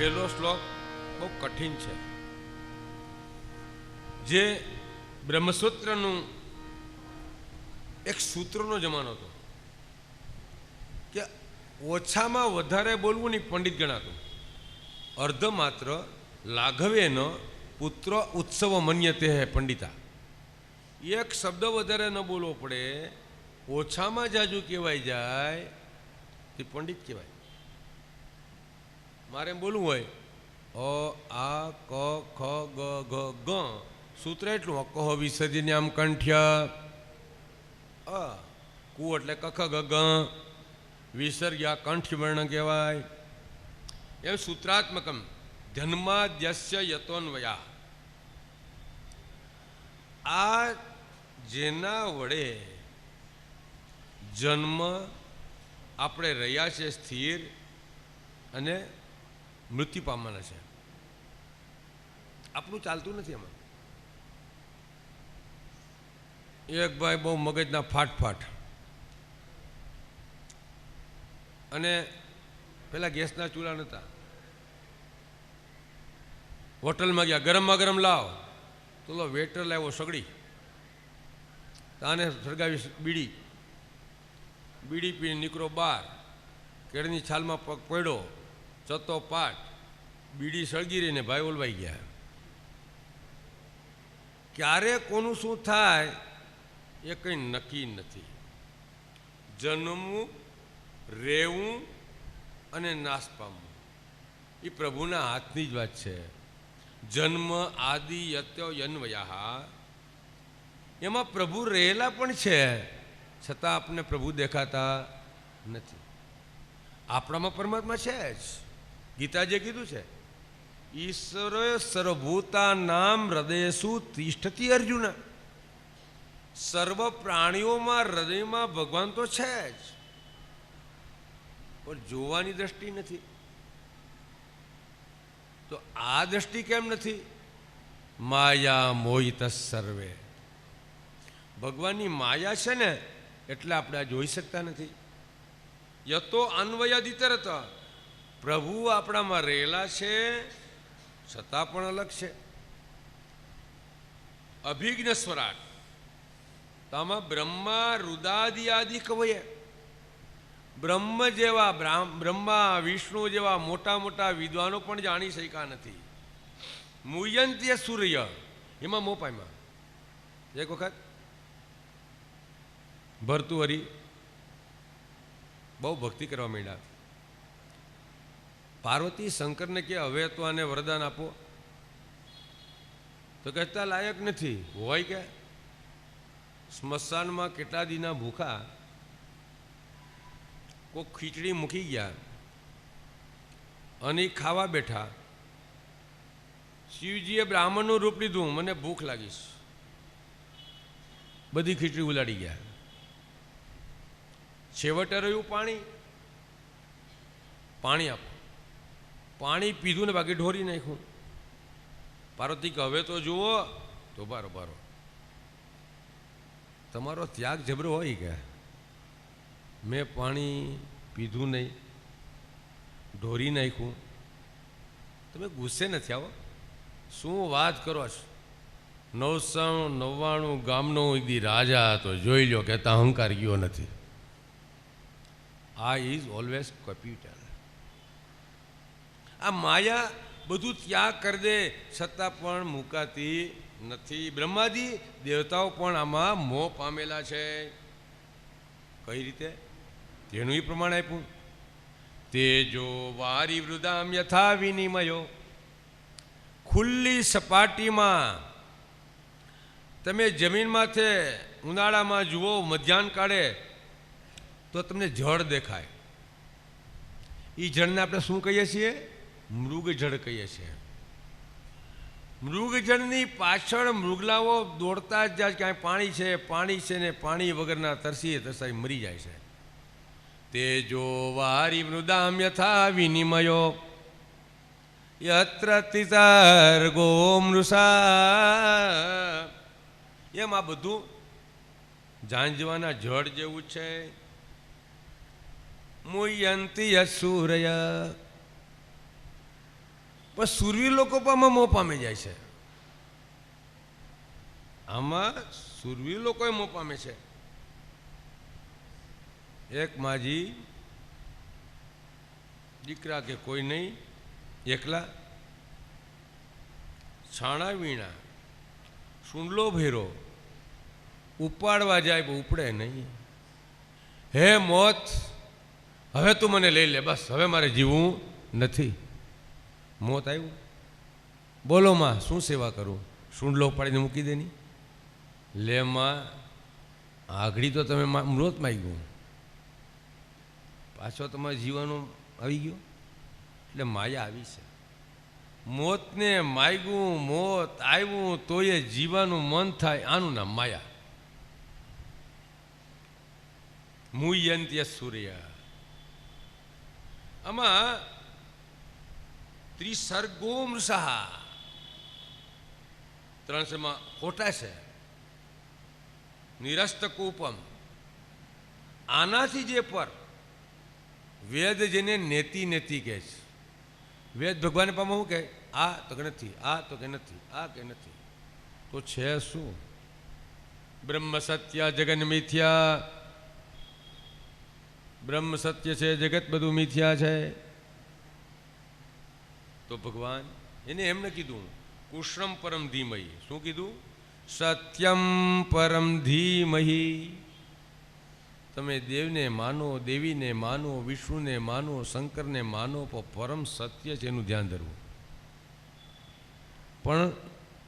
પહેલો શ્લોક બહુ કઠિન છે, જે બ્રહ્મસૂત્રનું એક સૂત્રનો જમાનો હતો કે ઓછામાં વધારે બોલવું નહીં પંડિત ગણાતું. અર્ધ માત્ર લાઘવેનો પુત્ર ઉત્સવ મન્યતે હે પંડિતા. એક શબ્દ વધારે ન બોલવો પડે, ઓછામાં જાજુ કહેવાય જાય તે પંડિત કહેવાય. મારે એમ બોલવું હોય અ આ ક ખ ગ ઘ ગ, સૂત્ર એટલું અકહ વિસર્જન આમ કંઠ્ય, અ કુ એટલે કખ ગ ગ, વિસર્ગ્યા કંઠ્ય વર્ણ કહેવાય. એમ સૂત્રાત્મકમ જન્માદ્યસ્ય યતોન્વયા. આ જેના વડે જન્મ આપણે રહ્યા છે સ્થિર અને મૃત્યુ પામવાના છે, આપણું ચાલતું નથી. એમાં એક ભાઈ બહુ મગજના ફાટફાટ, અને પેલા ગેસના ચૂલા નહોતા, હોટલમાં ગયા, ગરમમાં ગરમ લાવ, તો વેટર લાવ્યો સગડી, તાને સળગાવી બીડી, બીડી પીને નીકળો બહાર, કેળની છાલમાં પગ પડ્યો, ચતો પાટ, બીડી સળગી રહીને ભાઈ ઓલવાઈ ગયા. ક્યારે કોનું શું થાય એ કંઈ નક્કી નથી. જન્મવું, રહેવું અને નાશ પામવું એ પ્રભુના હાથની જ વાત છે. જન્મ આદિ યત્યો યન્વયા, એમાં પ્રભુ રહેલા પણ છે, છતાં આપણને પ્રભુ દેખાતા નથી. આપણામાં પરમાત્મા છે જ. ગીતાજીએ કીધું છે, ઈશ્વર સર્વભૂતા નામ હૃદયસુ તિષ્ઠતિ અર્જુન. સર્વ પ્રાણીઓમાં હૃદયમાં ભગવાન તો છે જ, પણ જોવાની દ્રષ્ટિ નથી. તો આ દ્રષ્ટિ કેમ નથી? માયા મોહિત સર્વે. ભગવાનની માયા છે ને એટલે આપણે આ જોઈ શકતા નથી. યતો અન્વયાદિતરત, પ્રભુ આપણામાં રહેલા છે છતાં પણ અલગ છે. અભિજ્ઞ સ્વરાટ તામાં બ્રહ્મા રુદાદિ આદિ કવયે. બ્રહ્મ જેવા બ્રહ્મા વિષ્ણુ જેવા મોટા મોટા વિદ્વાનો પણ જાણી શક્યા નથી. મુયંત્ય સૂર્ય, એમાં મોપાયમાં એક વખત ભર્તુહરી બહુ ભક્તિ કરવા માંડ્યા. પાર્વતી શંકરને કે હવે તો આને વરદાન આપો, તો કહેતા લાયક નથી હોય. કે સ્મશાનમાં કેટલા દીના ભૂખા, કોઈ ખીચડી મૂકી ગયા અને ખાવા બેઠા. શિવજીએ બ્રાહ્મણનું રૂપ લીધું, મને ભૂખ લાગીશ, બધી ખીચડી ઉલાડી ગયા. છેવટે રહ્યું પાણી, પાણી આપો. પાણી પીધું ને બાકી ઢોરી નાખ્યું. પાર્વતી કે હવે તો જુઓ, તો બારો તમારો ત્યાગ જબરો હોય કે મેં પાણી પીધું નહીં, ઢોરી નાખ્યું, તમે ગુસ્સે નથી આવો? શું વાત કરો છો? 999 ગામનો એક રાજા હતો, જોઈ લો કહેતા અહંકાર ગયો નથી. આ ઇઝ ઓલવેઝ કેપિટલ. આ માયા બધું ત્યાગ કરી દે છતાં પણ મુકાતી નથી. બ્રહ્માદી દેવતાઓ પણ આમાં મોહ પામેલા છે. કઈ રીતે? તેનું એ પ્રમાણ આપ્યું. તેજો વારી વૃદામ યથા વિનિમયો. ખુલ્લી સપાટીમાં તમે જમીનમાંથી ઉનાળામાં જુઓ, મધ્યાહન કાળે તો તમને જળ દેખાય. એ જળને આપણે શું કહીએ છીએ? મૃગજળ કહીએ છીએ. મૃગજળની પાછળ મૃગલાઓ દોડતા જ જાય, ક્યાંય પાણી છે ને પાણી વગરના તરસી મરી જાય છે. તેજો વારી મૃદામ યથા વિનિમયો યત્ર તિસર્ગો મૃષા. એમ આ બધું ઝાંઝવાના જળ જેવું છે. મુયંતી અસૂરય, પણ સુરવીર લોકો પણ આમાં મોહ પામી જાય છે. આમાં સુરવીર લોકો મોહ પામે છે. એક માજી દીકરા કે કોઈ નહીં, એકલા છાણા વીણા સુંડલો ભેરો ઉપાડવા જાય પણ ઉપડે નહીં. હે મોત, હવે તું મને લઈ લે, બસ હવે મારે જીવવું નથી. મોત આવ્યું, બોલો માં શું સેવા કરું? સુંડલો ઉપાડીને મૂકી દે ની. લે માં, આગળી તો તમે મૃત માગ્યું, પાછો તમારે જીવવાનું આવી ગયું. એટલે માયા આવી છે. મોતને માગ્યું, મોત આવ્યું તોય જીવાનું મન થાય, આનું નામ માયા. મુયંત્ય સૂર્ય. આમાં ત્રિસર્ગોમ સહા ત્રણસમાં ખોટા છે. નિરસ્ત કૂપમ, આનાથી જે પર વેદ જેને નેતિ નેતિ કહે છે. વેદ ભગવાન પામો શું કહે? આ તો કે નથી, આ તો કે નથી, આ કે નથી, તો છે શું? બ્રહ્મ સત્ય જગન મિથ્યા. બ્રહ્મ સત્ય છે, જગત બધું મિથ્યા છે. તો ભગવાન એને એમને કીધું કૃષ્ણમ પરમ ધીમહી. શું કીધું? સત્યમ પરમ ધીમહી. તમે દેવને માનો, દેવીને માનો, વિષ્ણુને માનો, શંકરને માનો, પણ પરમ સત્ય છે એનું ધ્યાન ધરવું. પણ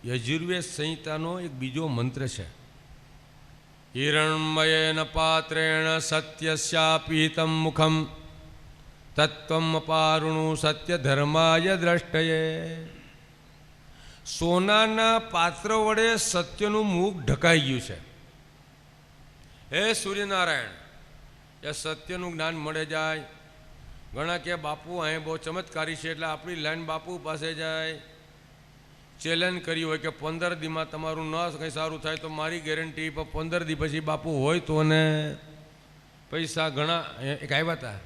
યજુર્વેદ સંહિતાનો એક બીજો મંત્ર છે. હિરણમયેન પાત્રેણ સત્યસ્યાપિહિતમ મુખમ તત્વમ અપારુણું સત્ય ધર્માય દ્રષ્ટયે. સોનાના પાત્ર વડે સત્યનું મુખ ઢકાઈ ગયું છે. હે સૂર્યનારાયણ, એ સત્યનું જ્ઞાન મળે જાય. ઘણા કે બાપુ અહીં બહુ ચમત્કારી છે એટલે આપણી લાઈન બાપુ પાસે જાય. ચેલેન્જ કર્યું હોય કે 15 દીમાં તમારું ન કંઈ સારું થાય તો મારી ગેરંટી, પણ 15 દી પછી બાપુ હોય તો ને પૈસા ઘણા. એક આવ્યા હતા,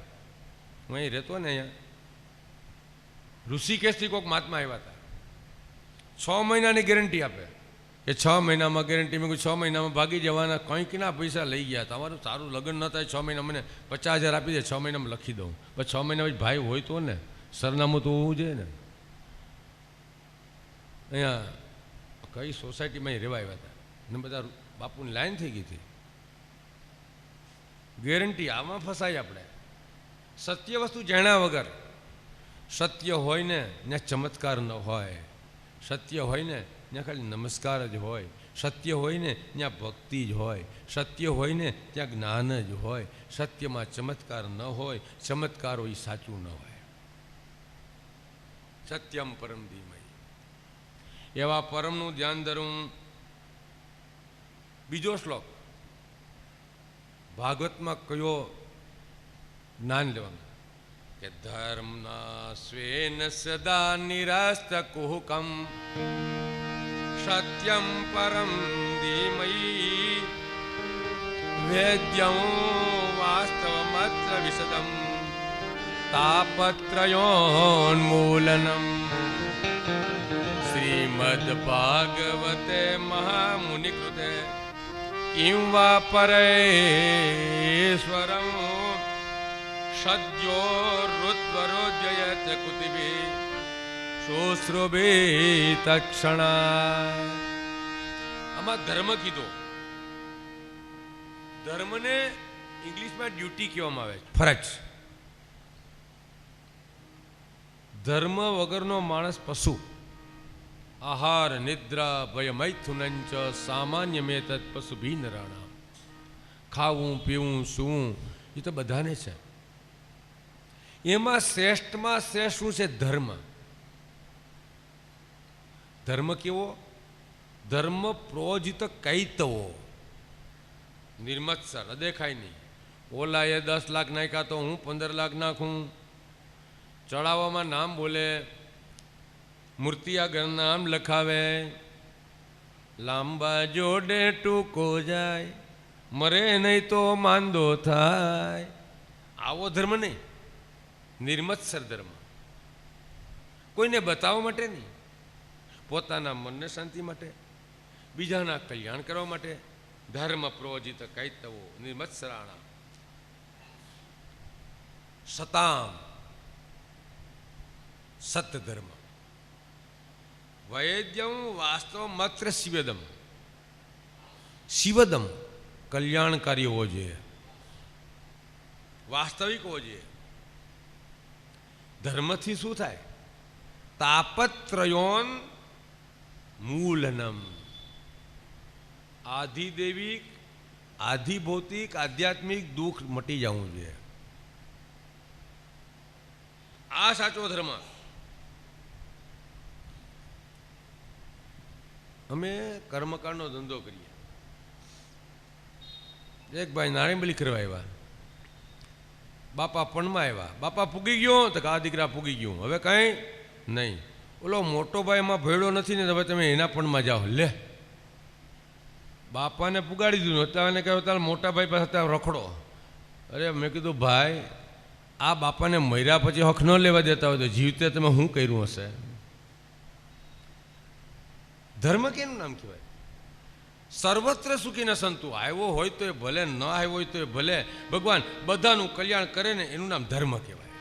હું અહીં રહેતો ને, અહીંયા ઋષિકેશથી કોઈક મહાત્મા આવ્યા હતા. 6 મહિનાની ગેરંટી આપે કે 6 મહિનામાં ગેરંટી. મેં 6 મહિનામાં ભાગી જવાના, કંઈક ના પૈસા લઈ ગયા. તમારું સારું લગ્ન ન થાય 6 મહિના, મને 50,000 આપી દે, 6 મહિનામાં લખી દઉં. પણ 6 મહિના પછી ભાઈ હોય તો ને, સરનામું તો હોવું જોઈએ ને. અહીંયા કઈ સોસાયટીમાં અહીં રહેવા આવ્યા હતા ને બધા બાપુની લાઈન થઈ ગઈ હતી. ગેરંટી આમાં ફસાય આપણે. સત્ય વસ્તુ જાણ્યા વગર. સત્ય હોય ને ત્યાં ચમત્કાર ન હોય. સત્ય હોય ને ત્યાં ખાલી નમસ્કાર જ હોય. સત્ય હોય ને ત્યાં ભક્તિ જ હોય. સત્ય હોય ને ત્યાં જ્ઞાન જ હોય. સત્યમાં ચમત્કાર ન હોય, ચમત્કાર હોય સાચું ન હોય. સત્યમ પરમ ધીમહી. એવા પરમનું ધ્યાન ધરું. બીજો શ્લોક ભાગવતમાં કયો જ્ઞાન લેવાનું કે ધર્મના સ્વેન સદા નિરાસ્ત કુહકમ સત્યમ પરમ ધીમહી વેદ્યં વાસ્તવમત્ર વિશદમ તાપત્રયોન્મૂલનમ શ્રીમદ ભાગવતે મહામુનિકૃતે કિં વા પરેશ્વરં સદ્યો રુદ્વરોજયત કુતિભિ શુશ્રુભિ તક્ષણા. આમાં ધર્મ કીધો. ધર્મને ઇંગ્લિશમાં ડ્યુટી કહેવામાં આવે છે, ફરજ. ધર્મ વગરનો માણસ પશુ. આહાર નિદ્રા ભય મૈથુનંચ સામાન્ય મેતત પશુ ભી નરાણા. ખાવું પીવું સૂવું એ તો બધાને છે. એમાં શ્રેષ્ઠમાં શ્રેષ્ઠ શું છે? ધર્મ. ધર્મ કેવો? ધર્મ પ્રોજિત કૈતવો, નિર્મત્સર, અદેખાય નહીં. ઓલાએ 10 લાખ નાખ્યા તો હું 15 લાખ નાખું. ચડાવવામાં નામ બોલે, મૂર્તિ આગળ નામ લખાવે, લાંબા જોડે ટૂંકો જાય, મરે નહીં તો માંદો થાય. આવો ધર્મ નહીં, નિર્મત્સર ધર્મ. કોઈને બતાવવા માટે નહીં, પોતાના મનને શાંતિ માટે, બીજાના કલ્યાણ કરવા માટે. ધર્મ પ્રોજિત કૈતવો નિર્મત્સરાણા સતામ સતધર્મ વૈદ્યમ વાસ્તવ માત્ર શિવદમ. શિવદમ કલ્યાણકારી હોવો જોઈએ, વાસ્તવિક હોવો જોઈએ. ધર્મથી શું થાય? તાપત્રયોન મૂલનમ. આધિદૈવિક, આધિભૌતિક, આધ્યાત્મિક દુઃખ મટી જવું જોઈએ. આ સાચો ધર્મ. અમે કર્મકાંડનો ધંધો કરીએ. એક ભાઈ નાળીંબલી કરવા આવ્યા, બાપા પણમાં આવ્યા. બાપા પૂગી ગયો તો આ દીકરા પૂગી ગયું, હવે કાંઈ નહીં. ઓલો મોટો ભાઈ એમાં ભેળો નથી ને, હવે તમે એના પણમાં જાઓ. લે, બાપાને પુગાડી દીધું. અત્યારે કહ્યું તારે મોટા ભાઈ પાસે અત્યારે રખડો. અરે મેં કીધું ભાઈ, આ બાપાને મર્યા પછી હક ન લેવા દેતા હોય તો જીવતે તમે શું કર્યું હશે? ધર્મ કેનું નામ કહેવાય? સર્વત્ર સુખી ન સંતુ. આવ્યો હોય તો એ ભલે, ન આવ્યો હોય તો એ ભલે, ભગવાન બધાનું કલ્યાણ કરે ને એનું નામ ધર્મ કહેવાય.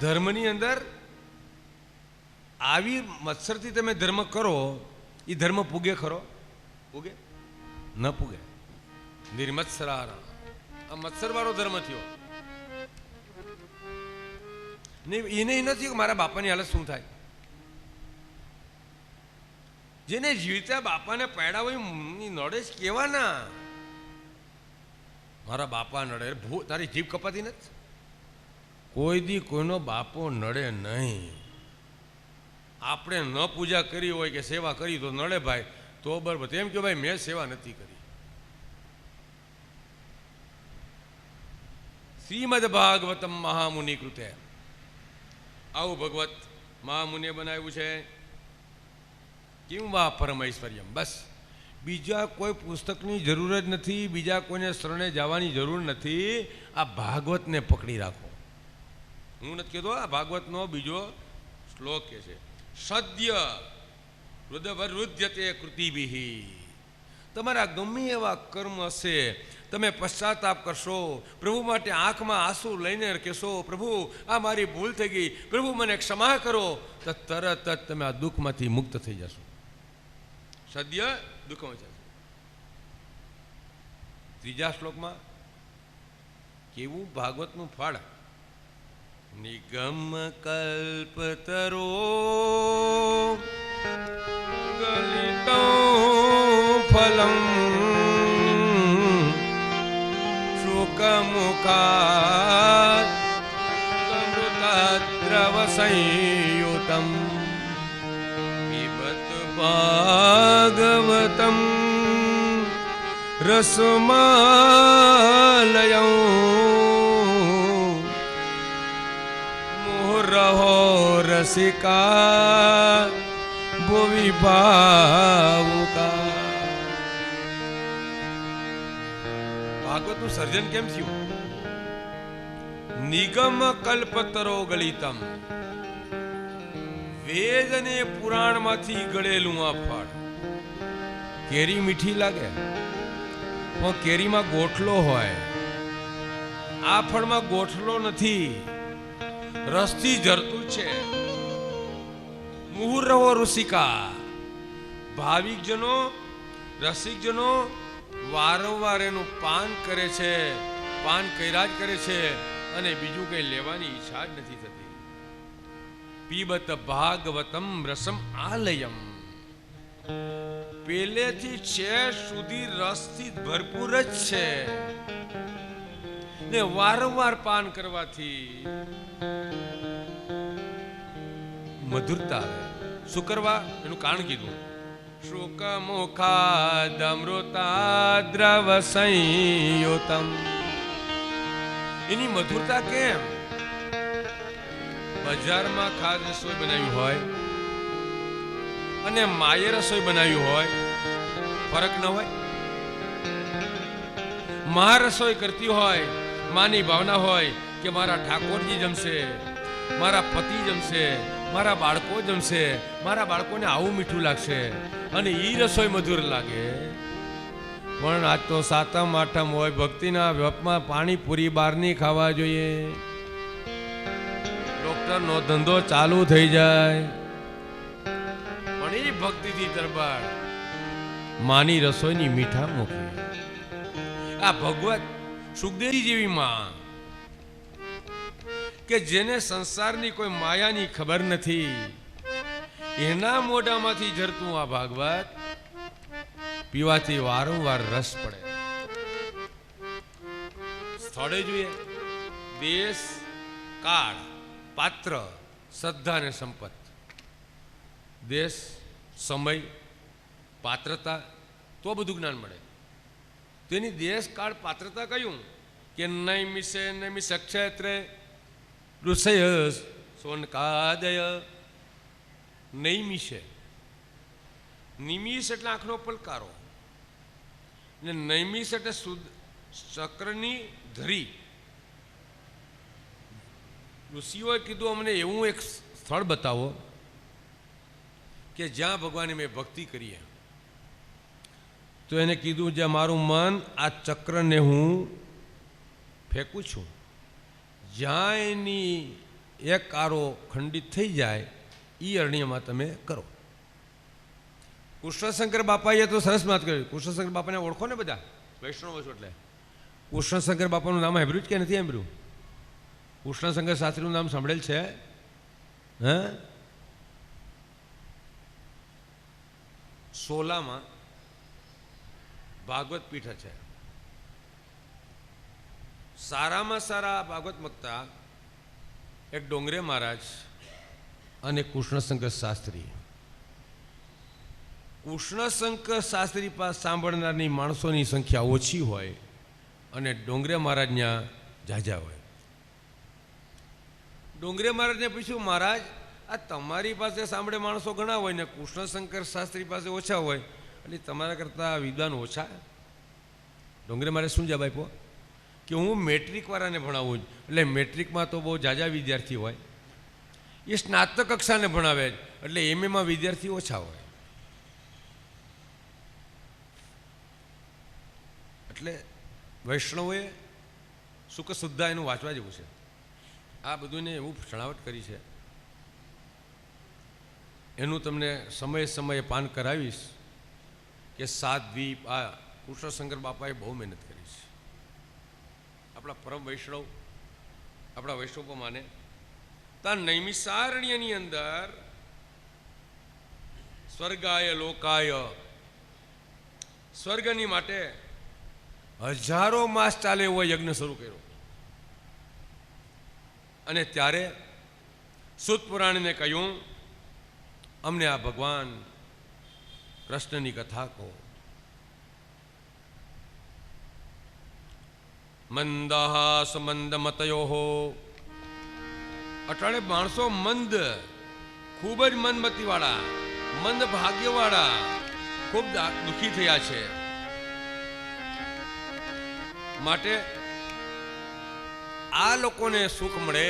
ધર્મની અંદર આવી મત્સરથી તમે ધર્મ કરો, એ ધર્મ પૂગે ખરો? પૂગે? ન પૂગે. નિર્મત્સરાણા, આ મત્સરવાળો ધર્મ થયો. એને નથી કે મારા બાપાની હાલત શું થાય. જેને જીવતા બાપાને પાડ્યા હોય નડે જ કેવાના. મારા બાપા નડે, તારી જીભ કપાતી નથી? કોઈ દી કોઈનો બાપો નડે નહીં. આપણે ન પૂજા કરી હોય કે સેવા કરી તો નડે ભાઈ, તો બરાબર. એમ કે ભાઈ મેં સેવા નથી કરી. શ્રીમદ ભાગવતમ મહામુનિ કૃતે, આવું ભગવત મહામુનિએ બનાવ્યું છે. કેમ વા પરમૈશ્વર્યમ. બસ બીજા કોઈ પુસ્તકની જરૂર જ નથી, બીજા કોઈને શરણે જવાની જરૂર નથી. આ ભાગવતને પકડી રાખો. હું નથી કહેતો, આ ભાગવતનો બીજો શ્લોક કે છે, સદ્ય હૃદયવરુધ્યતે કૃતિભિઃ. તમારા ગમે એવા કર્મ હશે, તમે પશ્ચાતાપ કરશો, પ્રભુ માટે આંખમાં આંસુ લઈને કહેશો, પ્રભુ આ મારી ભૂલ થઈ ગઈ, પ્રભુ મને ક્ષમા કરો, તો તરત જ તમે આ દુઃખમાંથી મુક્ત થઈ જશો. સદ્ય દુઃખમાં જશો. ત્રીજા શ્લોકમાં કેવું ભાગવતનું ફળ. નિગમ કલ્પતરો ગલિતો ફલમ શુકમુખાત અમૃતદ્રવ સંયુતમ પિબત ભાગવતમ રસમાલયં મુહુરહો રસિકા ભુવિ ભાવુકા. ભાગવતનું સર્જન કેમ થયું? નિગમ કલ્પતરો ગલિતમ. વેદ અને પુરાણમાંથી ગળેલું આ ફળ. કેરી મીઠી લાગે પણ કેરીમાં ગોઠલો હોય. આ ફળમાં ગોઠલો નથી, રસથી ઝરતું છે. મુહુર્રવો ઋષિકા. ભાવિકજનો, રસિકજનો વારંવાર એનું પાન કરે છે, પાન કર્યા જ કરે છે અને બીજું કંઈ લેવાની ઈચ્છા જ નથી થતી. પીબત ભાગવતમ રસમ આલયમ. પહેલેથી છે સુધી રસથી ભરપૂર જ છે ને વારંવાર પાન કરવાથી મધુરતા આવે. શું કરવા? એનું કારણ કીધું. શુકમુખાદમૃતાદ્રવ સંયુતમ. એની મધુરતા કેમ? બજારમાં ખાદ રસોઈ બનાવ્યું હોય અને માએ રસોઈ બનાવ્યું હોય, ફરક ન હોય? મા રસોઈ કરતી હોય, માની ભાવના હોય, કે મારા ઠાકોરજી જમશે, મારા પતિ જમશે, મારા બાળકો જમશે, મારા બાળકોને આવું મીઠું લાગશે અને એ રસોઈ મધુર લાગે. પણ આજ તો સાતમ આઠમ હોય, ભક્તિના વ્રતમાં પાણીપુરી બહારની ખાવા જોઈએ. ડોક્ટરનો ધંધો ચાલુ થઈ જાય, પણ એ ભક્તિથી દરબાર માની રસોઈની મીઠા મૂકી. આ ભગવત સુખદેવી જેવી માં કે જેને સંસારની કોઈ માયાની ખબર નથી, એના મોઢામાંથી ઝરતું આ ભાગવત પીવાથી વારંવાર રસ પડે. સ્થળે જોઈએ, દેશ, કાળ, પાત્ર, શ્રદ્ધા અને સંપત. દેશ, સમય, પાત્રતા, તો બધું જ્ઞાન મળે. તેની દેશ, કાળ, પાત્રતા કયું કે નૈમિષે નૈમિષ ક્ષેત્રે ઋષય સોનકાદય. નૈમિષે, નિમિષ એટલે આંખનો પલકારો, ને નૈમિષ એટલે ચક્રની ધરી. ઋષિઓએ કીધું અમને એવું એક સ્થળ બતાવો કે જ્યાં ભગવાનની મેં ભક્તિ કરીએ. તો એને કીધું જ્યાં મારું મન આ ચક્રને હું ફેંકું છું, જ્યાં એની એક આરો ખંડિત થઈ જાય એ અરણ્યમાં તમે કરો. કૃષ્ણશંકર બાપાએ તો સરસ વાત કરી. કૃષ્ણશંકર બાપાને ઓળખો ને બધા વૈષ્ણવ છો એટલે. કૃષ્ણશંકર બાપાનું નામ સાંભળ્યું જ કે નથી સાંભળ્યું? કૃષ્ણશંકર શાસ્ત્રીનું નામ સાંભળેલ છે? હે? સોલામાં ભાગવત પીઠ છે. સારામાં સારા ભાગવત વક્તા એક ડોંગરે મહારાજ અને કૃષ્ણશંકર શાસ્ત્રી. કૃષ્ણશંકર શાસ્ત્રી પાસે સાંભળનારની માણસોની સંખ્યા ઓછી હોય અને ડોંગરે મહારાજ ત્યાં ઝાઝા હોય. ડોંગરે મહારાજને પૂછ્યું, મહારાજ આ તમારી પાસે સાંભળે માણસો ઘણા હોય ને કૃષ્ણશંકર શાસ્ત્રી પાસે ઓછા હોય, એટલે તમારા કરતાં વિદ્વાન ઓછા? ડોંગરે મહારાજ શું જવાબ આપ્યો કે હું મેટ્રિકવાળાને ભણાવું જ, એટલે મેટ્રિકમાં તો બહુ ઝાઝા વિદ્યાર્થી હોય, એ સ્નાતક કક્ષાને ભણાવે જ, એટલે એમએમાં વિદ્યાર્થી ઓછા હોય. એટલે વૈષ્ણવોએ સુખ શુદ્ધા એનું વાંચવા જેવું છે. આ બધુંને એવું છણાવટ કરી છે, એનું તમને સમયે સમયે પાન કરાવીશ કે સાત દ્વીપ. આ કૃષ્ણશંકર બાપાએ બહુ મહેનત કરી છે. આપણા પરમ વૈષ્ણવ, આપણા વૈષ્ણવ માને ત્યાં નૈમિષારણ્યની અંદર સ્વર્ગાય લોકાય, સ્વર્ગની માટે હજારો માસ ચાલે એવો યજ્ઞ શરૂ કર્યો. અને ત્યારે સૂત પુરાણીને કહ્યું, અમને આ ભગવાન કૃષ્ણની કથા કહો. મંદા સમંદ મતયો, અટાણે માણસો મંદ, ખૂબ જ મંદમતીવાળા, મંદ ભાગ્યવાળા ખૂબ દુઃખી થયા છે. માટે આ લોકોને સુખ મળે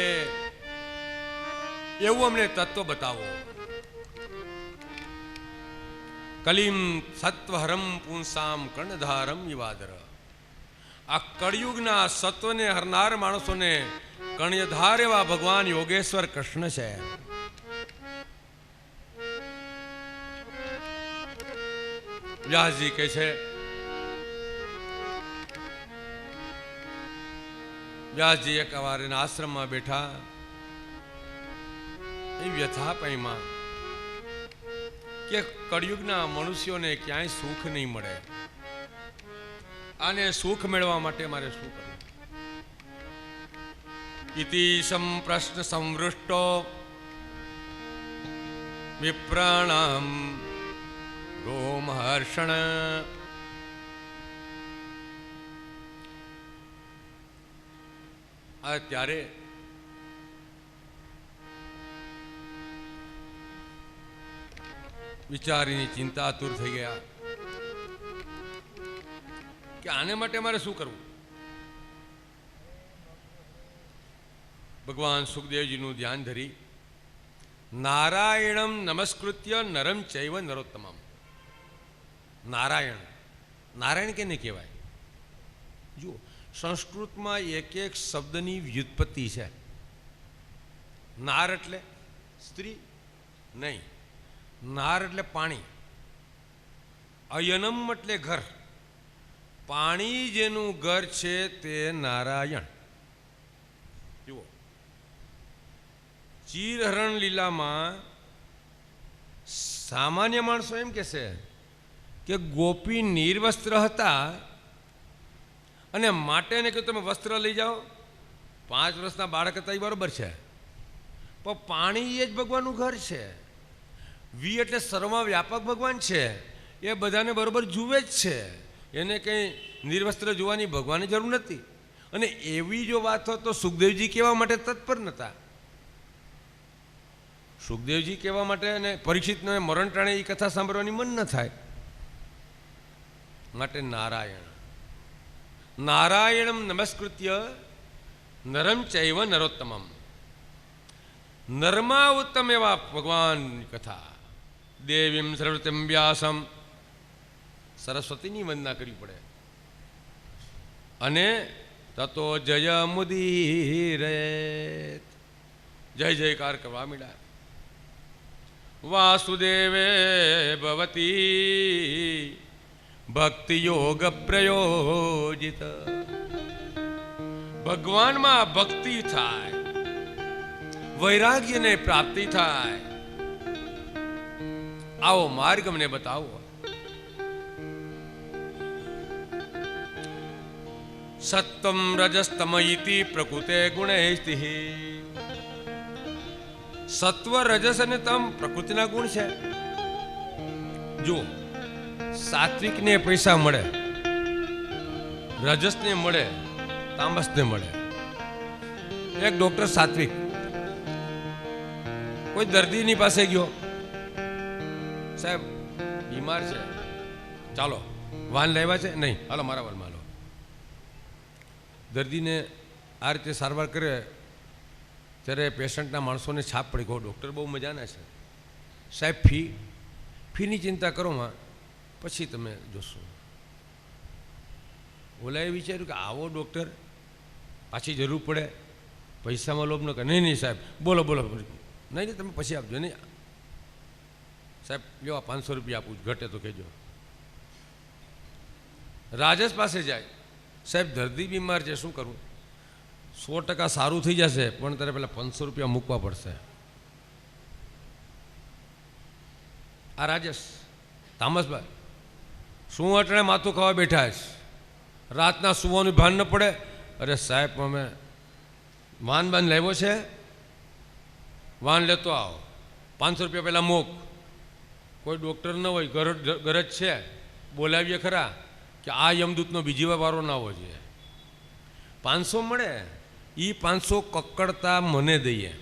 એવું અમને તત્વ બતાવો. કલિમ સત્વહરમ પુંસામ કર્ણધારમ વિવાદર. આ કળિયુગના સત્વને હરનાર માણસોને કર્ણધાર એવા ભગવાન યોગેશ્વર કૃષ્ણ છે. વ્યાસજી કહે છે, વ્યાસજી એક વાર એના આશ્રમમાં બેઠા, એ વ્યથા પૈમાં કે કળિયુગના મનુષ્યોને ક્યાંય સુખ નહીં મળે, આને સુખ મેળવવા માટે મારે શું કરવું? ઇતિ સંપ્રશ્ન સંવૃષ્ટો વિપ્રાણામ રોમહર્ષણ. આ ત્યારે વિચારીની ચિંતાતુર થઈ ગયા કે આને માટે મારે શું કરવું? ભગવાન સુખદેવજીનું ધ્યાન ધરી નારાયણમ નમસ્કૃત્ય નરમ ચૈવ નરોત્તમમ. નારાયણ, નારાયણ કેને કહેવાય? જુઓ, સંસ્કૃતમાં એક એક શબ્દની વ્યુત્પત્તિ છે. નાર એટલે સ્ત્રી નહીં, નાર એટલે પાણી, અયનમ એટલે ઘર. પાણી જેનું ઘર છે તે નારાયણ. જુઓ, ચીરહરણ લીલામાં સામાન્ય માણસો એમ કહેશે કે ગોપી નિર્વસ્ત્ર હતા અને માટે ને કે તમે વસ્ત્ર લઈ જાઓ. 5 વર્ષના બાળક હતા એ બરોબર છે, પણ પાણી એ જ ભગવાનનું ઘર છે. વી એટલે સર્વમાં વ્યાપક ભગવાન છે, એ બધાને બરોબર જુએ જ છે. એને કંઈ નિર્વસ્ત્ર જોવાની ભગવાનની જરૂર નથી. અને એવી જો વાત હોય તો સુખદેવજી કહેવા માટે તત્પર નહોતા. સુખદેવજી કહેવા માટે અને પરીક્ષિતને મરણ ટાણે એ કથા સાંભળવાની મન ન થાય. માટે નારાયણ, નારાયણમ નમસ્કૃત્ય નરમ ચૈવ નરોત્તમમ. નરમાં ઉત્તમ એવા ભગવાનની કથા. દેવીમ સરસ્વતીમ વ્યાસમ, સરસ્વતીની વંદના કરવી પડે. અને તતો જય મુદીરે, જય જયકાર કરવા માંડ્યા. વાસુદેવે ભવતી ભક્તિ યોગ પ્રયોજિત. ભગવાનમાં ભક્તિ થાય, વૈરાગ્યને પ્રાપ્તિ થાય. આવો માર્ગ અમને બતાવો. સત્વમ રજસ્તમ ઇતિ પ્રકૃતે ગુણૈસ્તિ. સત્વ, રજસ અને તમ પ્રકૃતિના ગુણ છે. જો સાત્વિકને પૈસા મળે, રજસને મળે, તામસને મળે. એક ડોક્ટર સાત્વિક કોઈ દર્દીની પાસે ગયો, સાહેબ બીમાર છે, ચાલો વાન લેવા છે? નહીં, હાલો મારા વાનમાં હાલો. દર્દીને આ રીતે સારવાર કરે ત્યારે પેશન્ટના માણસોને છાપ પડી ગયો, ડૉક્ટર બહુ મજાના છે, સાહેબ ફીની ચિંતા કરો માં, પછી તમે જોશો. ઓલાએ વિચાર્યું કે આવો ડૉક્ટર, પાછી જરૂર પડે, પૈસામાં લોભ ન કરે. નહીં નહીં સાહેબ, બોલો બોલો. નહીં તમે પછી આપજો. નહીં સાહેબ, લ્યો 500 રૂપિયા આપું, ઘટે તો કહેજો. રાજેશ પાસે જાય, સાહેબ દર્દી બીમાર છે, શું કરવું? 100% સારું થઈ જશે, પણ તારે પેલા 500 રૂપિયા મૂકવા પડશે. આ રાજેશ, તામસભાઈ શું અટણે માથું ખાવા બેઠા છે, રાતના સુવાનું ભાન ન પડે? અરે સાહેબ અમે વાન બાન લાવ્યો છે, વાન લેતો આવો, 500 રૂપિયા પહેલાં મૂક. કોઈ ડૉક્ટર ન હોય, ગરજ છે, બોલાવીએ ખરા કે આ યમદૂતનો બીજી વાર વારો ના હોવો જોઈએ. 500 મળે, એ 500 કક્કડતા મને દઈએ.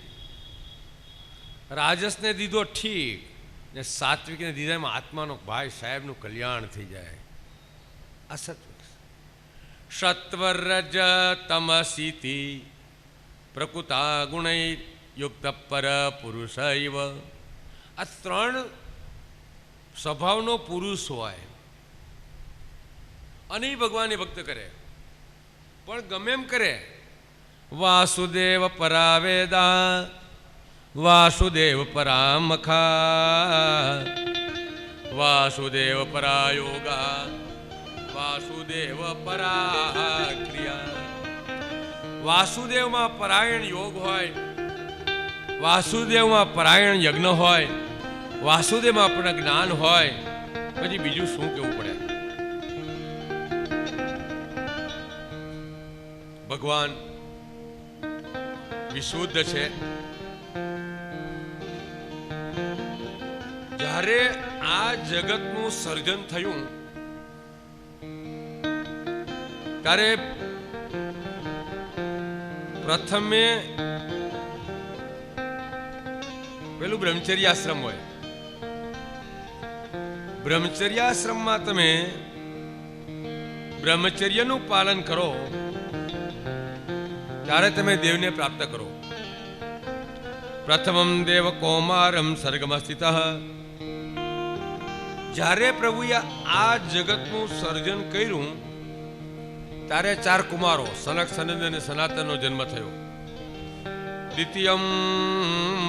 રાજસને દીધો ઠીક, ને સાત્વિકને દીધા, એમાં આત્માનો ભાઈ સાહેબનું કલ્યાણ થઈ જાય. આ સત્વ. સત્વરજ તમસીતિ પ્રકૃતા ગુણૈ યુક્ત પર પુરુષૈવ. આ 3 સ્વભાવનો પુરુષ હોય અને ભગવાનને ભક્ત કરે, પણ ગમે એમ કરે. વાસુદેવ પરાવેદા વાસુદેવ પરામખા વાસુદેવ પરાયોગા વાસુદેવ પરાક્રિયા. વાસુદેવમાં પરાયણ યોગ હોય, વાસુદેવમાં પરાયણ યજ્ઞ હોય, વાસુદેવમાં પણ જ્ઞાન હોય, પછી બીજું શું કેવું પડે? ભગવાન વિશુદ્ધ છે. જ્યારે આ જગતનું સર્જન થયું ત્યારે પ્રથમે પેલું બ્રહ્મચર્યાશ્રમ હોય. બ્રહ્મચર્યાશ્રમમાં તમે બ્રહ્મચર્યનું પાલન કરો ત્યારે તમે દેવને પ્રાપ્ત કરો. પ્રથમમ દેવ કૌમારમ સર્ગમસ્થિત. જ્યારે પ્રભુએ આ જગતનું સર્જન કર્યું ત્યારે 4 કુમારો સનક સનંદ અને સનાતનનો જન્મ થયો. દ્વિતીયમ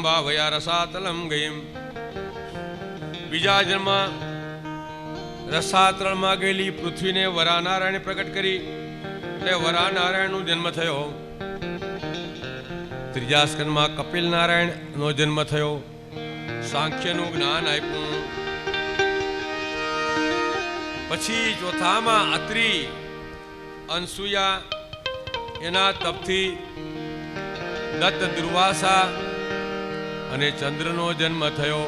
ભાવયા રસાતલમ ગયમ. બીજા જન્મ રસાતળમાં ગયેલી પૃથ્વીને વરાનારાયણે પ્રગટ કરી એટલે વરાનારાયણનો જન્મ થયો. ત્રીજા સ્કંદમાં કપિલ નારાયણનો જન્મ થયો. સાંખ્યનું જ્ઞાન આપ્યું. પછી ચોથામાં અત્રિ અનસુયા એના તપથી દત્ત દુર્વાસા અને ચંદ્રનો જન્મ થયો.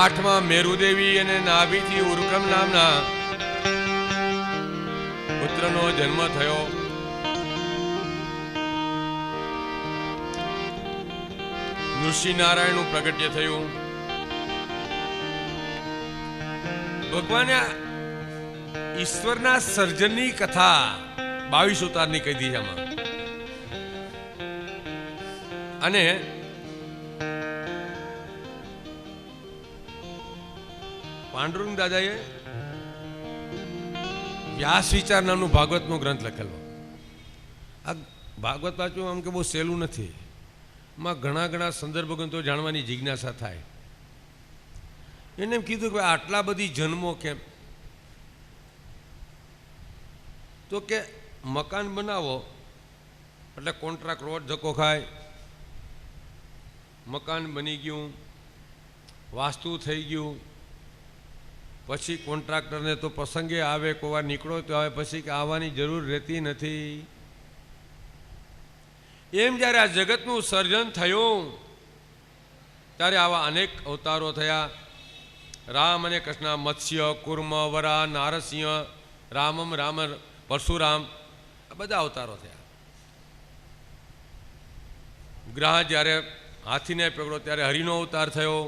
આઠમાં મેરુદેવી અને નાભીથી ઉરુક્રમ નામના પુત્રનો જન્મ થયો. નૃસિંહનારાયણનું પ્રગટ્ય થયું. ભગવાને ઈશ્વરના સર્જનની કથા 22 અવતારની કહી દીધી આમાં. અને પાંડુરંગ દાદાએ વ્યાસ વિચાર નામનું ભાગવતનો ગ્રંથ લખેલો. આ ભાગવત વાંચવું આમ કે બહુ સહેલું નથી. માં ઘણા સંદર્ભ ગ્રંથો જાણવાની જિજ્ઞાસા થાય. એને એમ કીધું કે આટલા બધી જન્મો કેમ? તો કે મકાન બનાવો એટલે કોન્ટ્રાક્ટ રોજ ધક્કો ખાય. મકાન બની ગયું, વાસ્તુ થઈ ગયું, પછી કોન્ટ્રાક્ટરને તો પ્રસંગે આવે, કોઈ વાર નીકળો તો આવે, પછી કે આવવાની જરૂર રહેતી નથી. એમ જ્યારે આ જગતનું સર્જન થયું ત્યારે આવા અનેક અવતારો થયા. રામ અને કૃષ્ણ, મત્સ્ય, કુર્મ, વરા, નારસિંહ, રામમ રામ, પરશુરામ, આ બધા અવતારો થયા. ગ્રહ જ્યારે હાથીને પકડો ત્યારે હરિનો અવતાર થયો.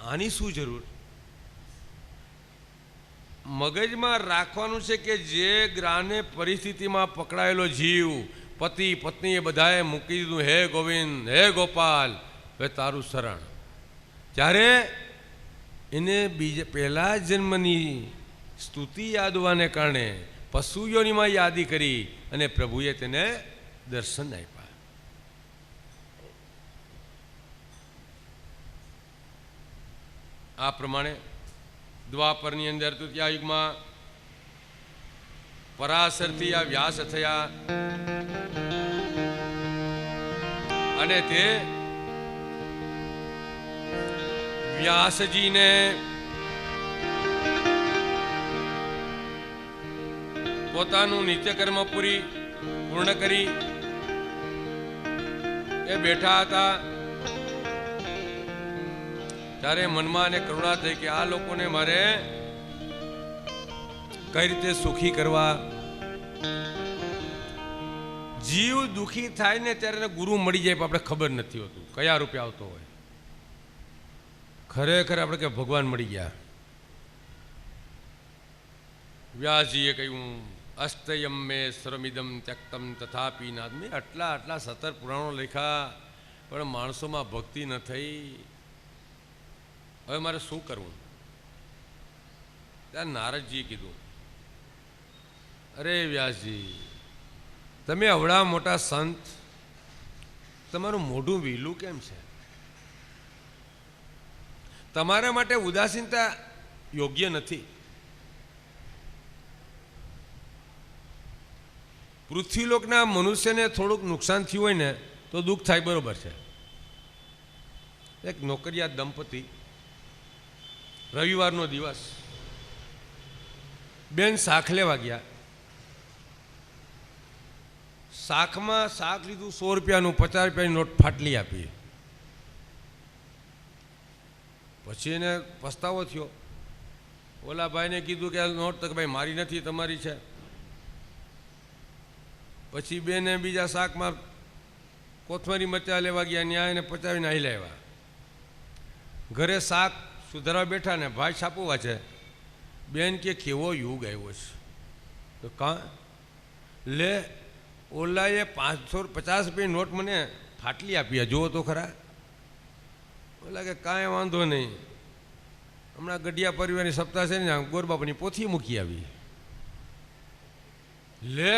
આની શું જરૂર? મગજમાં રાખવાનું છે કે જે ગ્રહને પરિસ્થિતિમાં પકડાયેલો જીવ, પતિ પત્ની એ બધાએ મૂકી દીધું, હે ગોવિંદ, હે ગોપાલ, હવે તારું શરણ. ત્યારે એને પહેલા જન્મની સ્તુતિ યાદવાને કારણે પશુ યોનિમાં યાદી કરી અને પ્રભુએ તેને દર્શન આપ્યા. આ પ્રમાણે દ્વાપરની અંદર તૃતીયા યુગમાં પરાશરથી આ વ્યાસ થયા અને તે વ્યાસજીને પોતાનું નિત્યકર્મ પૂર્ણ કરી એ બેઠા હતા. ત્યારે મનમાં અને કરુણા થઈ કે આ લોકોને મારે કઈ રીતે સુખી કરવા. જીવ દુખી થાય ને ત્યારે ગુરુ મળી જાય, આપણે ખબર નથી હોતું કયા રૂપે આવતો હોય. ખરેખર આપણે કે ભગવાન મળી ગયા. વ્યાસજીએ કહ્યું, અસ્તયમ મે સર્વમિદમ ત્યક્તમ તથાપી નાદ. મેં આટલા 17 પુરાણો લખ્યા પણ માણસોમાં ભક્તિ ન થઈ. હવે મારે શું કરવું? ત્યારે નારદજીએ કીધું, અરે વ્યાસજી, તમે અવળા મોટા સંત, તમારું મોઢું વહેલું કેમ છે? તમારા માટે ઉદાસીનતા યોગ્ય નથી. પૃથ્વીલોકના મનુષ્યને થોડુંક નુકસાન થયું હોય ને તો દુઃખ થાય, બરોબર છે. એક નોકરિયાત દંપતી, રવિવારનો દિવસ, બેન શાક લેવા ગયા. શાકમાં શાક લીધું 100 રૂપિયાનું, 50 રૂપિયાની નોટ ફાટલી આપી. પછી એને પસ્તાવો થયો. ઓલા ભાઈને કીધું કે આ નોટ તો ભાઈ મારી નથી, તમારી છે. પછી બેને બીજા શાકમાં કોથમરી મરચાં લેવા ગયા, ન્યાય એને પચાવીને અહીં લાવ્યા. ઘરે શાક સુધારવા બેઠા ને ભાઈ છાપવા છે. બેન કે કેવો યુગ આવ્યો છે, તો કા લે ઓલાએ 550 રૂપિયાની નોટ મને ફાટલી આપી, જુઓ તો ખરા. ઓલા કે કાંઈ વાંધો નહીં, હમણાં ગઢિયા પરિવારની સપ્તાહ છે ને, ગોરબાપાની પોથી મૂકી આવી. લે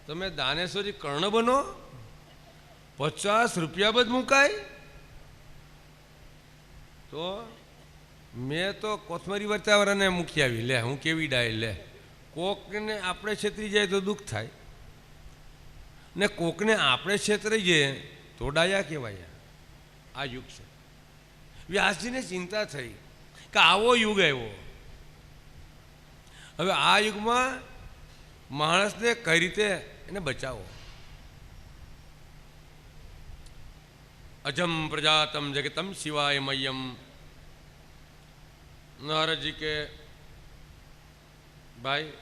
તમે દાનેશ્વરી કર્ણ બનો, 50 રૂપિયા બધ મુકાય. તો મેં તો કોથમરી વર્તાવાળાને મૂકી આવી. લે હું કેવી ડાય. લે કોકને આપણે છેતરી જાય તો દુઃખ થાય ને કોકને આપણે છેતરી જઈએ તો ડાયા કહેવાય. આ યુગ છે. વ્યાસજીને ચિંતા થઈ કે આવો યુગ આવ્યો. હવે આ યુગમાં માણસને કઈ રીતે એને બચાવો. અજમ પ્રજાતમ જગતમ શિવાય મયમ. નારદજી કે ભાઈ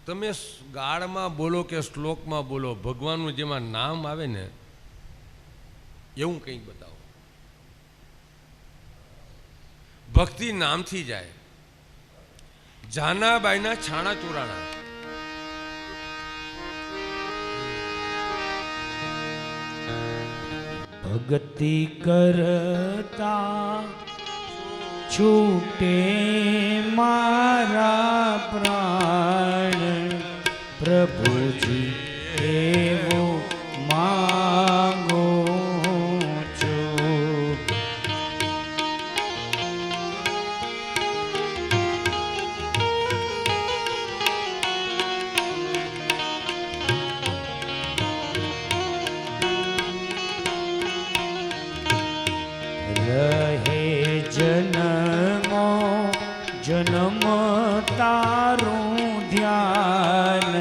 તમે ગાળમાં બોલો કે શ્લોકમાં બોલો, ભગવાનનું જેમાં નામ આવે ને એવું કંઈક બતાવો. ભક્તિ નામથી જાય. જાનાબાઈના છાણા ચોરાણા. ભક્તિ કરતા છૂટે મારા પ્રાણ, પ્રભુજી એવો માંગો છું. રહે જન્મો જન્મ તારું ધ્યાન,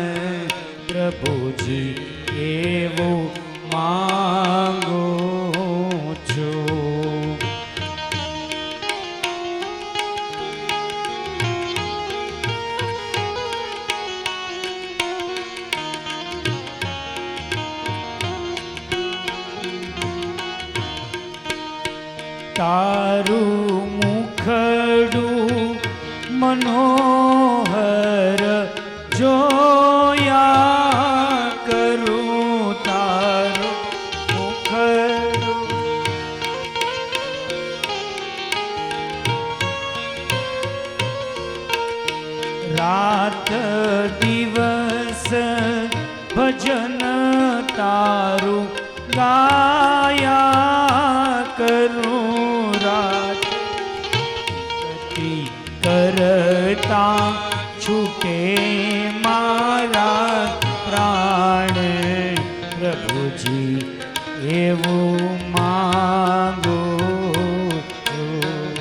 પ્રભુજી એવું માંગો છું. તારું મુખડું મનોહર જોયા કરું, તારું મુખડું રાત દિવસ ભજન તારું ગાયા કરું. રાત કરતા છૂટે મારા પ્રાણ, પ્રભુજી એવું માંગો છું.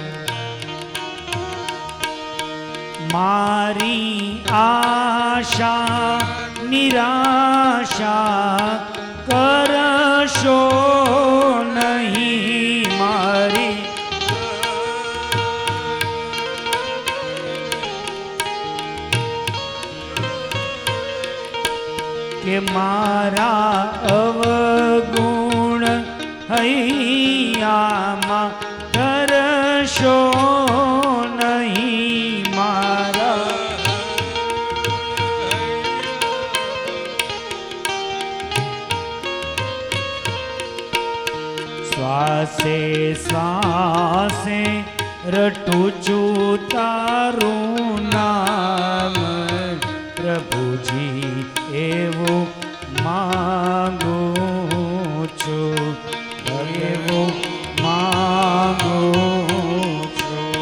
મારી આશા નિરાશા કરશો નહીં. મારી કે મારા અવગુણ હૈયામાં ધરશો નહીં. મારા શ્વાસે શ્વાસે રટું છું તારું નામ, પ્રભુજી એવું માંગુ છું. એવું માંગુ છું.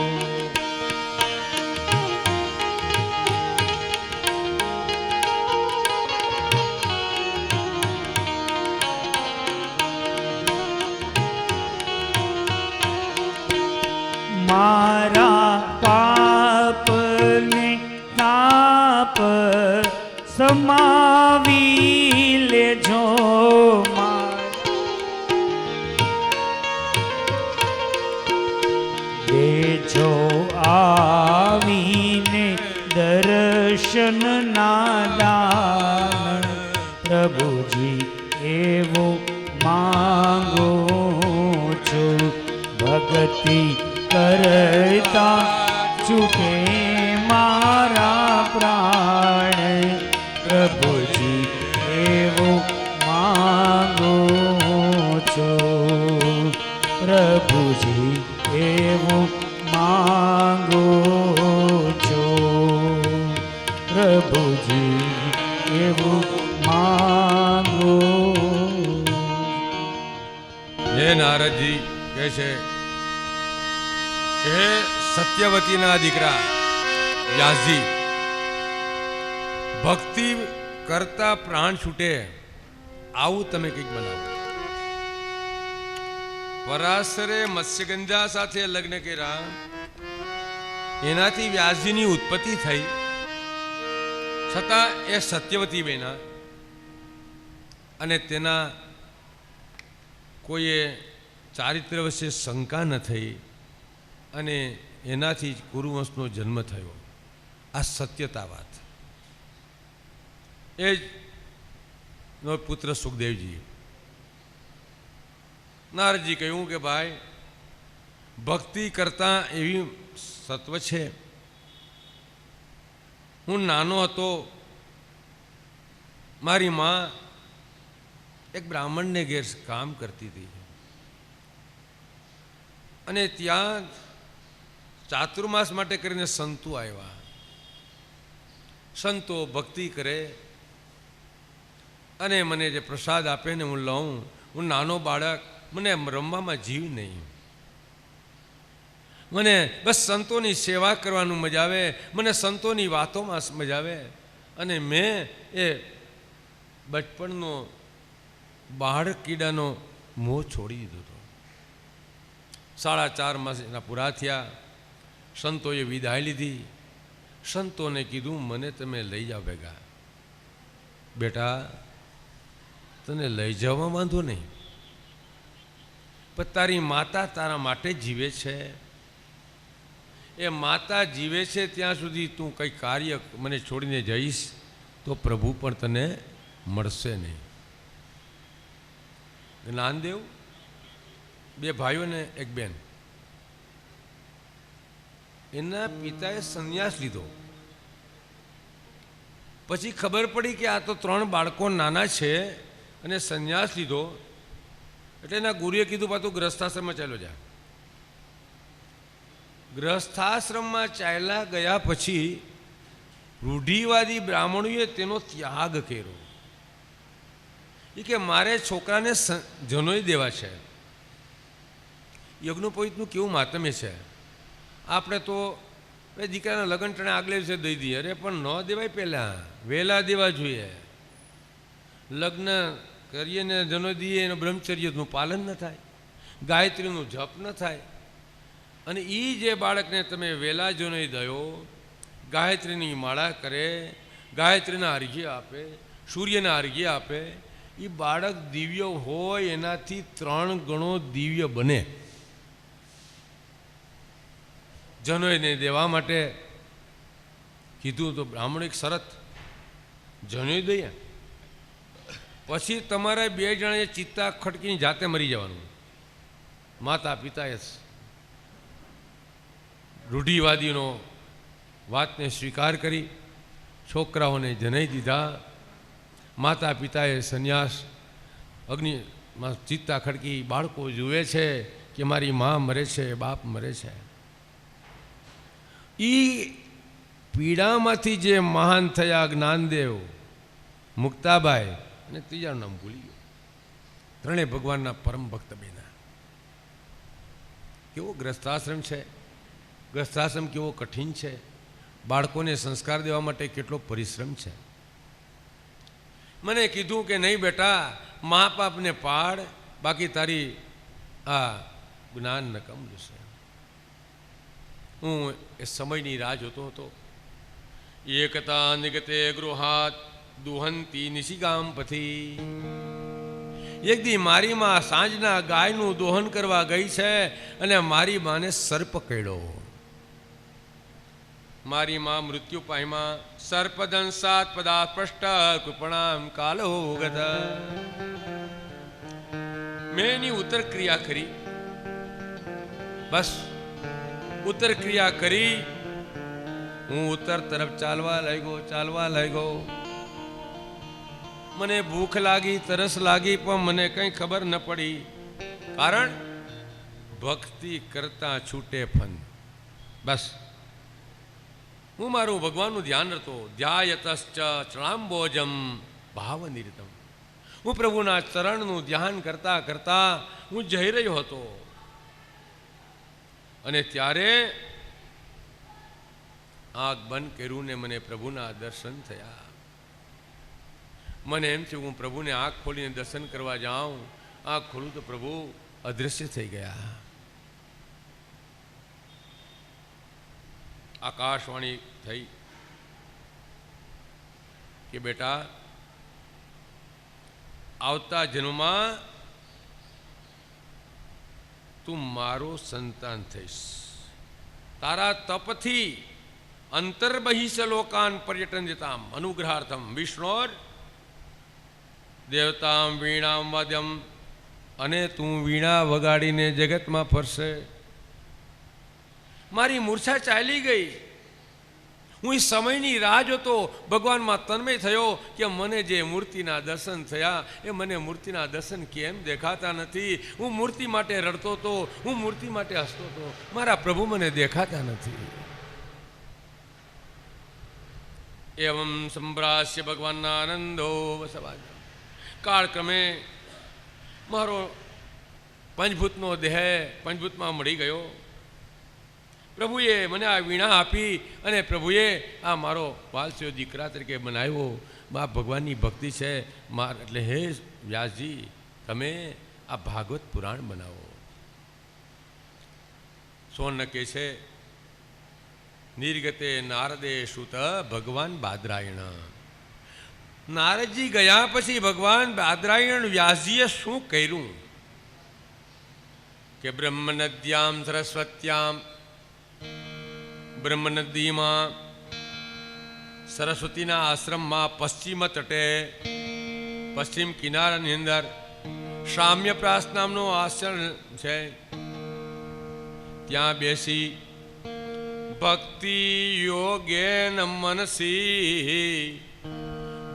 મારા પાપને તાપ સમાવી લેજો. દેજો આવીને દર્શન ના દાન, પ્રભુજી એવું માંગુ છું. ભક્તિ કરતા છૂટે મારા નારદજી કહે છે, હે સત્યવતીના દીકરા વ્યાસજી, ભક્તિ કરતા પ્રાણ છૂટે આવું તમે કંઈક બનાવો. પરાશરે મત્સ્યગંધા સાથે લગ્ન કર્યા, એનાથી વ્યાસજીની ઉત્પત્તિ થઈ, છતાં એ સત્યવતી બન્યા અને તેના કોઈએ ચારિત્ર વિશે શંકા ન થઈ અને એનાથી જ કુરુવંશનો જન્મ થયો. આ સત્યતા વાત. એ જ નો પુત્ર સુખદેવજી. નારદજી કહ્યું કે ભાઈ, ભક્તિ કરતાં એવી સત્વ છે. હું નાનો હતો, મારી માં એક બ્રાહ્મણને ઘેર કામ કરતી હતી અને ત્યાં ચાતુર્માસ માટે કરીને સંતો આવ્યા. સંતો ભક્તિ કરે અને મને જે પ્રસાદ આપે ને હું લઉં. હું નાનો બાળક, મને રમવામાં જીવ નહીં. મને બસ સંતોની સેવા કરવાનું મજા આવે, મને સંતોની વાતોમાં મજા આવે. અને મેં એ બચપણનો બાળક કીડાનો મોહ છોડી દીધો હતો. 4.5 માસના પૂરા થયા, સંતોએ વિદાય લીધી. સંતોને કીધું, મને તમે લઈ જાઓ ભેગા. બેટા, તને લઈ જવા વાંધો નહીં, પણ તારી માતા તારા માટે જીવે છે. એ માતા જીવે છે ત્યાં સુધી તું કંઈ કાર્ય મને છોડીને જઈશ તો પ્રભુ પણ તને મળશે નહીં. જ્ઞાનદેવ 2 ભાઈઓ ને 1 બેન, એના પિતાએ સંન્યાસ લીધો. પછી ખબર પડી કે આ તો 3 બાળકો નાના છે અને સંન્યાસ લીધો. એટલે એના ગુરુએ કીધું, પાછું ગ્રસ્થાશ્રમમાં ચાલ્યો જા. ગ્રસ્થાશ્રમમાં ચાલ્યા ગયા પછી રૂઢિવાદી બ્રાહ્મણોએ તેનો ત્યાગ કર્યો. એ કે મારે છોકરાને જનોઈ દેવા છે. યજ્ઞોપવિતનું કેવું માતમ્ય છે. આપણે તો દીકરાના લગ્ન ટાણે આગલે દિવસે દઈ દઈએ. અરે પણ ન દેવાય, પહેલાં વહેલા દેવા જોઈએ. લગ્ન કરીએ ને જનોઈ દઈએ, એનું બ્રહ્મચર્યનું પાલન ન થાય, ગાયત્રીનું જપ ન થાય. અને એ જે બાળકને તમે વહેલા જનોઈ દયો, ગાયત્રીની માળા કરે, ગાયત્રીના અર્ઘ્ય આપે, સૂર્યના અર્ઘ્ય આપે, એ બાળક દિવ્ય હોય એનાથી 3 ગણો દિવ્ય બને. જનોઈને દેવા માટે કીધું તો બ્રાહ્મણ એક શરત, જનોઈ દઈએ પછી તમારે 2 જણાએ ચિત્તા ખડકીને જાતે મરી જવાનું. માતા પિતાએ રૂઢિવાદીનો વાતને સ્વીકાર કરી છોકરાઓને જનાઈ દીધા. માતા પિતાએ સંન્યાસ, અગ્નિમાં ચિત્તા ખડકી. બાળકો જુએ છે કે મારી મા મરે છે, બાપ મરે છે. એ પીડામાંથી જે મહાન થયા જ્ઞાનદેવ, મુક્તાબાઈ અને ત્રીજાનું નામ ભૂલી ગયો, 3 ભગવાનના પરમ ભક્ત બન્યા. કેવો ગ્રસ્થાશ્રમ છે, ગ્રસ્થાશ્રમ કેવો કઠિન છે, બાળકોને સંસ્કાર દેવા માટે કેટલો પરિશ્રમ છે. મને કીધું કે નહીં બેટા, મા બાપને પાડ, બાકી તારી આ જ્ઞાન નકમલું છે. હું એ સમયની રાહ જોતો હતો. એકતા નિગતે ગૃહાત દુહંતી નિશિગામ પથી. એક દી મારી માં સાંજના ગાયનું દોહન કરવા ગઈ છે અને મારી માને સર્પ કરડ્યો. મારી માં મૃત્યુ પામ્યા. સર્પદંશાત પદા સ્પષ્ટ કૃપણામ કાલો ગત. મેં એની ઉત્તર ક્રિયા કરી. બસ ઉત્તર ક્રિયા કરી. હું ઉત્તર તરફ ચાલવા લાગ્યો. મને ભૂખ લાગી, તરસ લાગી, પણ મને કંઈ ખબર ન પડી. કારણ ભક્તિ કરતા છૂટે ફન. બસ હું મારું ભગવાનનું ધ્યાન રતો. ધ્યાયતશ્ચ ચણાંબોજમ ભાવનિરતમ. હું પ્રભુના ચરણનું ધ્યાન કરતા કરતા હું જઈ રહ્યો હતો અને ત્યારે આંખ બંધ કર્યું ને મને પ્રભુના દર્શન થયા. મને એમ થયું હું પ્રભુને આંખ ખોલીને દર્શન કરવા જાઉં, આંખ ખોલું તો પ્રભુ અદૃશ્ય થઈ ગયા. આકાશવાણી થઈ કે બેટા આવતા જન્મમાં તું મારો સંતાન થઈશ. તારા તપથી અંતર્બહિષ લોકાન પર્યટન જતામ અનુગ્રહાર્થમ વિષ્ણોર દેવતામ વીણામ વાદ્યમ, અને તું વીણા વગાડીને જગતમાં ફરશે. મારી મૂર્છા ચાલી ગઈ. હું એ સમયની રાહ જોતો, ભગવાનમાં તન્મય થયો કે મને જે મૂર્તિના દર્શન થયા એ મને મૂર્તિના દર્શન કેમ દેખાતા નથી. હું મૂર્તિ માટે રડતો હતો, હું મૂર્તિ માટે હસતો હતો, મારા પ્રભુ મને દેખાતા નથી. એવમ સંભ્રાસ્ય ભગવાનના આનંદો વસવાજ. કાળક્રમે મારો પંચભૂતનો દેહ પંચભૂતમાં મળી ગયો. પ્રભુએ મને આ વીણા આપી અને પ્રભુએ આ મારો વાલસ્યો દીકરા તરીકે બનાવ્યો. મા ભગવાનની ભક્તિ છે એટલે હે વ્યાસજી તમે આ ભાગવત પુરાણ બનાવો. સોન કે છે નિર્ગતે નારદે શ્રુત ભગવાન બાદરાયણ. નારદજી ગયા પછી ભગવાન બાદરાયણ વ્યાસજીએ શું કર્યું કે બ્રહ્મનદ્યામ સરસ્વત્યામ, બ્રહ્મનદીમાં સરસ્વતીના આશ્રમમાં પશ્ચિમ તટે પશ્ચિમ કિનારાની અંદર શામ્યપ્રાસ નામનો આશ્રમ છે. ત્યાં બેસી ભક્તિ યોગેન મનસી,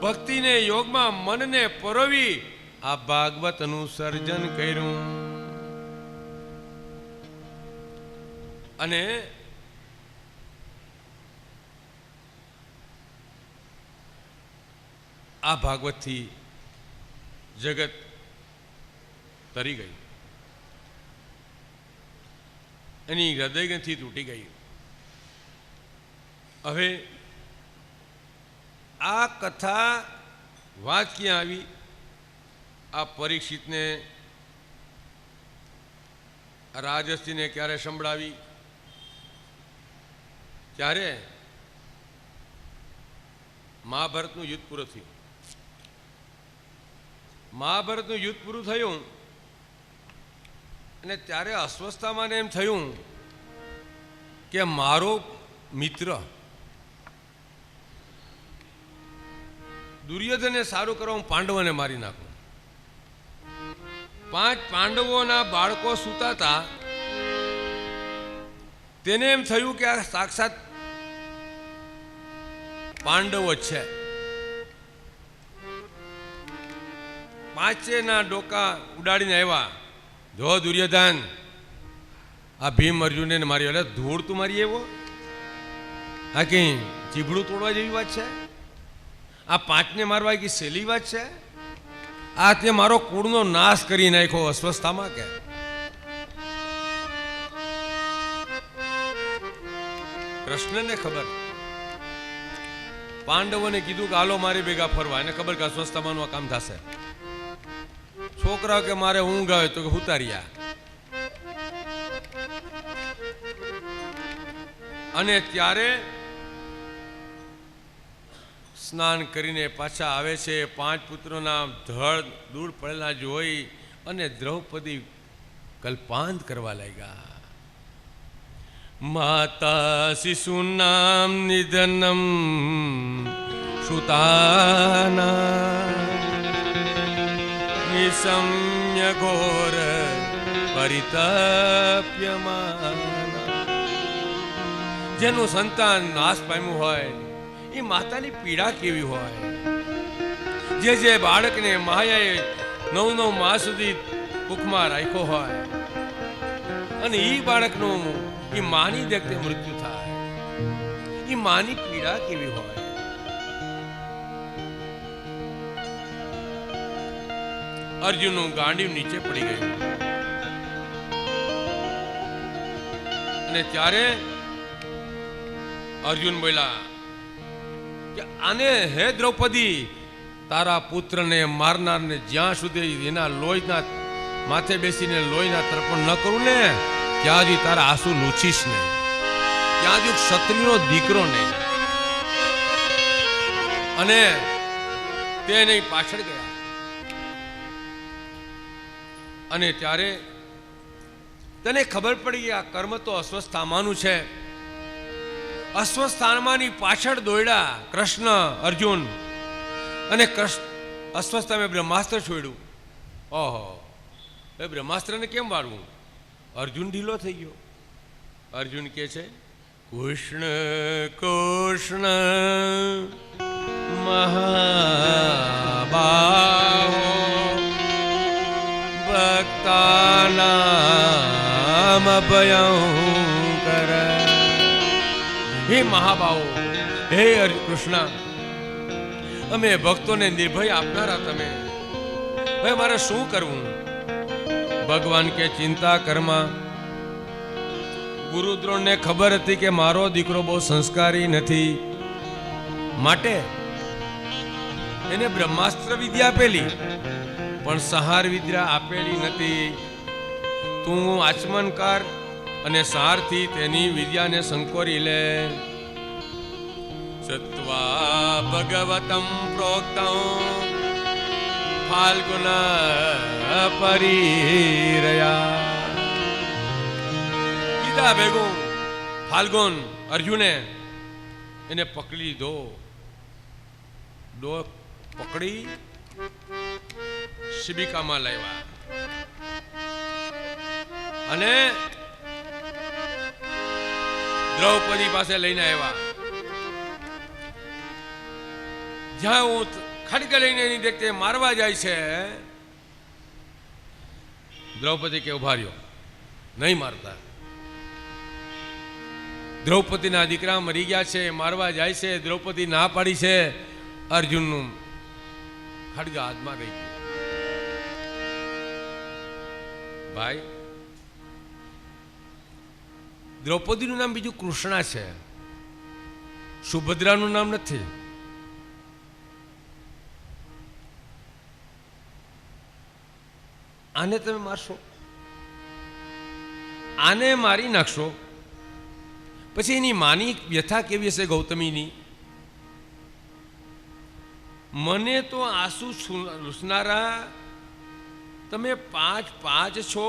ભક્તિને યોગમાં મનને પરોવી આ ભાગવતનું સર્જન કર્યું. અને આ ભાગવતથી જગત તરી ગઈ, એની હૃદયથી તૂટી ગઈ. હવે આ કથા વાત ક્યાં આવી? આ પરીક્ષિતને રાજસ્થીને ક્યારે સંભળાવી? ત્યારે મહાભારતનું યુદ્ધ પૂરું થયું. મહાભારતનું યુદ્ધ પૂરું થયું અને ત્યારે અસ્વસ્થતામાં એમ થયું કે મારો મિત્ર દુર્યોધનને સારું કરવા હું પાંડવોને મારી નાખું. 5 પાંડવોના બાળકો સૂતા હતા. તેને એમ થયું કે આ સાક્ષાત પાંડવો છે. 5 ડોકા ઉડાડીને આવ્યા. જો દુર્યોધન આ ભીમ અર્જુનને માર્યો, એટલે ધૂળ તું મારી આવ્યો? આ કઈ ચીભડું તોડવા જેવી વાત છે? આ 5ને મારવા કે સહેલી વાત છે? આ તે મારો કુળનો નાશ કરી નાખ્યો અસ્વસ્થતામાં. કે કૃષ્ણને ખબર, પાંડવોને કીધું કે હાલો મારી ભેગા ફરવા. એને ખબર કે અસ્વસ્થતામાંનું આ કામ થશે. છોકરા કે મારે ઊંઘ આવે તો કે ઉતાર્યા. અને ત્યારે સ્નાન કરીને પાછા આવે છે. 5 પુત્રોના ધડ દૂર પડેલા જોઈ અને દ્રૌપદી કલ્પાંત કરવા લાગ્યા. માતા શિશુનામ નિધનમ શ્રુતાના નિસમ્ય ઘોર પરિતપ્યમાન. જેનું સંતાન નાશ પામ્યું હોય એ માતાની પીડા કેવી હોય. જે બાળકને માયાએ 9 માસ સુધી કુખમાં રાખ્યો હોય અને એ બાળકનું એ માની દેખતે મૃત્યુ થાય, એ માની પીડા કેવી હોય. અર્જુનનું ગાંડિયું નીચે પડી ગયું. અને ત્યારે અર્જુન બોલ્યા કે આને હે દ્રૌપદી, તારા પુત્રને મારનારને જ્યાં સુધી એના લોહીના માથે બેસીને લોહીના તર્પણ ન કરું ને ત્યાં સુધી તારા આંસુ લૂછીશ નહીં, ત્યાં સુધી ક્ષત્રિયનો દીકરો નહીં. અને તે નહીં પાછળ ગયા. અને ત્યારે તને ખબર પડી કે આ કર્મ તો અશ્વસ્થામાનું છે. અશ્વસ્થામાની પાછળ દોડ્યા કૃષ્ણ અર્જુન, અને અશ્વસ્થામે બ્રહ્માસ્ત્ર છોડ્યું. ઓહો, એ બ્રહ્માસ્ત્રને કેમ વાળવું? અર્જુન ઢીલો થઈ ગયો. અર્જુન કે છે, કૃષ્ણ કૃષ્ણ મહાબાહો ભક્તાનામ ભયંકર. હે મહાબાહો, હે કૃષ્ણ, અમે ભક્તોને નિર્ભય આપનારા તમે, હવે મારે શું કરવું? ભગવાન કે ચિંતા કરમાં. ગુરુ દ્રોણને ખબર હતી કે મારો દીકરો બહુ સંસ્કારી નથી, માટે એને બ્રહ્માસ્ત્ર વિદ્યા આપેલી, પણ સંહાર વિદ્યા આપેલી નથી. તું આચમન કર અને સંહારથી તેની વિદ્યાને સંકોરી લે. સત્વા ભગવતમ પ્રોક્તમ ફાલ્ગુન પરિરયા. કીધા ભેગું ફાલ્ગુન અર્જુને એને પકડી લીધો. પકડી શિબિકામાં લાવ્યા અને દ્રૌપદી પાસે લઈને આવ્યા. જ્યાં હું ખડગ લઈને એની દેખતે મારવા જાય છે, દ્રૌપદી કે ઉભા રહ્યો, નહીં મારતા. દ્રૌપદીના દીકરા મરી ગયા છે, મારવા જાય છે. દ્રૌપદી ના પાડી છે. અર્જુનનું ખડગ હાથમાં રહી ગયું. ભાઈ, દ્રૌપદીનું નામ બીજું કૃષ્ણા છે, સુભદ્રાનું નામ નથી. આને તમે મારશો, આને મારી નાખશો, પછી એની માની વ્યથા કેવી હશે ગૌતમીની? મને તો આંસુ લૂછનારા તમે 5 છો.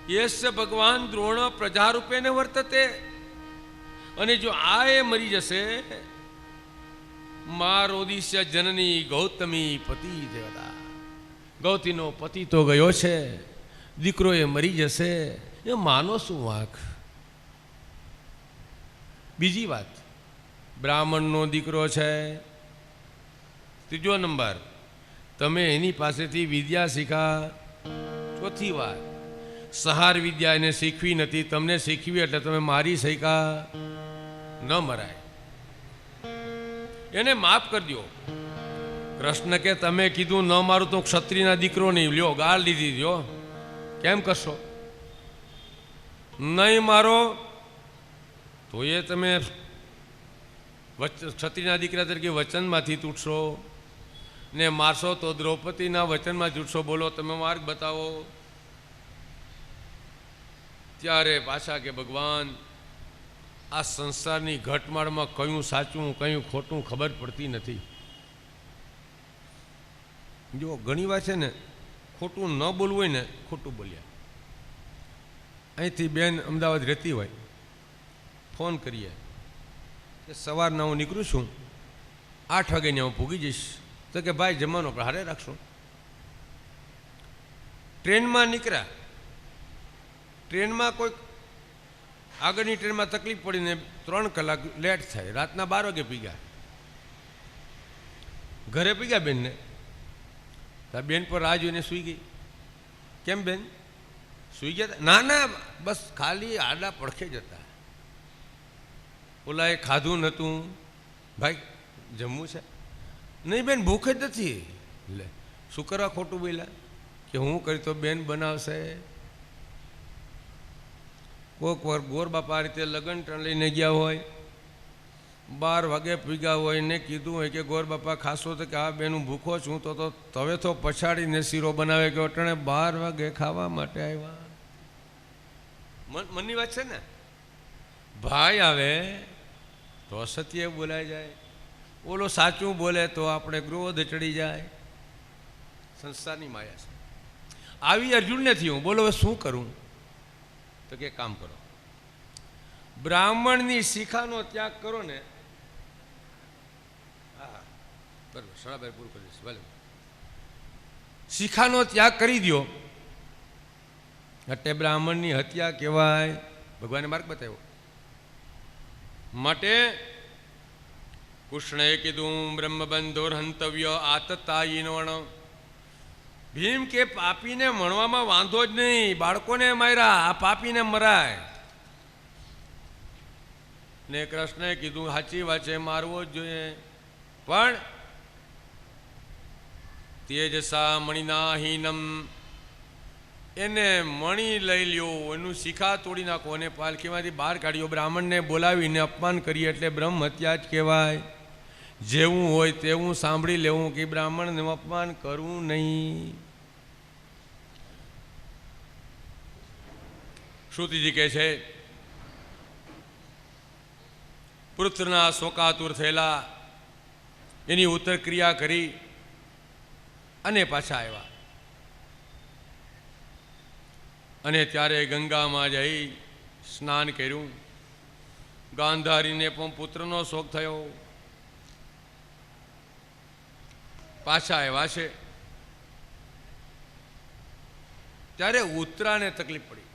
યશ ભગવાન દ્રોણ પ્રજા રૂપેને વર્તતે. અને જો આ એ મરી જશે, મારોદિશ્ય જનની ગૌતમી પતિ દેવતા. ગૌતીનો પતિ તો ગયો છે, દીકરો એ મરી જશે, એ માનો શું વાંક? બીજી વાત, બ્રાહ્મણનો દીકરો છે. ત્રીજો નંબર, તમે એની પાસેથી વિદ્યા શીખા. ચોથી વાત, સંહાર વિદ્યા એને શીખવી નથી, તમને શીખવી એટલે તમે મારી શીખા. ન મરાય, એને માફ કરી દો. કૃષ્ણ કે તમે કીધું ન મારું તો ક્ષત્રિયના દીકરો નહીં, લ્યો ગાળ લીધી જો. કેમ કરશો? નહીં મારો તો એ તમે ક્ષત્રિયના દીકરા તરીકે વચનમાંથી તૂટશો, ને મારશો તો દ્રૌપદીના વચનમાં જૂટશો. બોલો, તમે માર્ગ બતાવો. ત્યારે પાછા કે ભગવાન, આ સંસારની ઘટમાળમાં કયું સાચું કયું ખોટું ખબર પડતી નથી. જો ઘણી વાર છે ને, ખોટું ન બોલવું હોય ને, ખોટું બોલ્યા. અહીંથી બેન અમદાવાદ રહેતી હોય, ફોન કરીએ કે સવારના હું નીકળું છું, 8 વાગ્યાને હું પૂગી જઈશ. તો કે ભાઈ જમવાનો આપણે હારે રાખશું. ટ્રેનમાં નીકળ્યા, ટ્રેનમાં કોઈ આગળની ટ્રેનમાં તકલીફ પડીને 3 કલાક લેટ થાય, રાતના 12 વાગે પીગ્યા. ઘરે પીગ્યા બેનને, બેન પર રાહ જોઈને સૂઈ ગઈ. કેમ બેન સૂઈ ગયા? ના ના, બસ ખાલી આડા પડખે જ હતા. ઓલાએ ખાધું નહોતું. ભાઈ જમવું છે? નહીં બેન ભૂખ જ નથી. લે શું કરવા ખોટું બોલ્યા કે હું કરી તો બેન બનાવશે? કોઈક વાર ગોર બાપા આ રીતે લગ્ન લઈને ગયા હોય, 12 વાગે પીગા હોય ને કીધું હોય કે ગોર બાપા ખાસો તો કે આ બેન હું ભૂખો છું, તો તવે તો પછાડીને શીરો બનાવે કે અટાણે 12 વાગે ખાવા માટે આવ્યા. મનની વાત છે ને. ભાઈ આવે તો અસત્ય બોલાઈ જાય, ઓલો સાચું બોલે તો આપણે ક્રોધ ચડી જાય. સંસારની માયા છે. આવી અર્જુનને થયું. બોલો હવે શું કરું? તો કે કામ કરો, બ્રાહ્મણની શિખાનો ત્યાગ કરો ને. હા બરાબર, 12:30 પૂરું કરી દઈશ. ભલે, શિખાનો ત્યાગ કરી દો એટલે બ્રાહ્મણની હત્યા કહેવાય. ભગવાને માર્ગ બતાવ્યો. માટે કૃષ્ણએ કીધું બ્રહ્મબંધોર હંતવ્ય આતતાયીનો. ભીમ કે પાપીને મણવામાં વાંધો જ નહીં, બાળકોને માર્યા, આ પાપીને મરાય. ને કૃષ્ણએ કીધું સાચી વાત છે, મારવો જ જોઈએ, પણ તેજસા મણિનાહીનમ, એને મણી લઈ લ્યો, એનું શિખા તોડી નાખો અને પાલખીમાંથી બહાર કાઢ્યો. બ્રાહ્મણને બોલાવીને અપમાન કરીએ એટલે બ્રહ્મ હત્યા જ કહેવાય. જેવું હોય તેવું સાંભળી લેવું કે બ્રાહ્મણને અપમાન કરવું નહીં. શ્રુતિજી કહે છે પુત્રના શોકાતુર થયેલા, એની ઉત્તર ક્રિયા કરી અને પાછા આવ્યા. અને ત્યારે ગંગામાં જઈ સ્નાન કર્યું. ગાંધારીને પણ પુત્રનો શોક થયો. પાછા આવ્યા છે ત્યારે ઉત્તરાને તકલીફ પડી.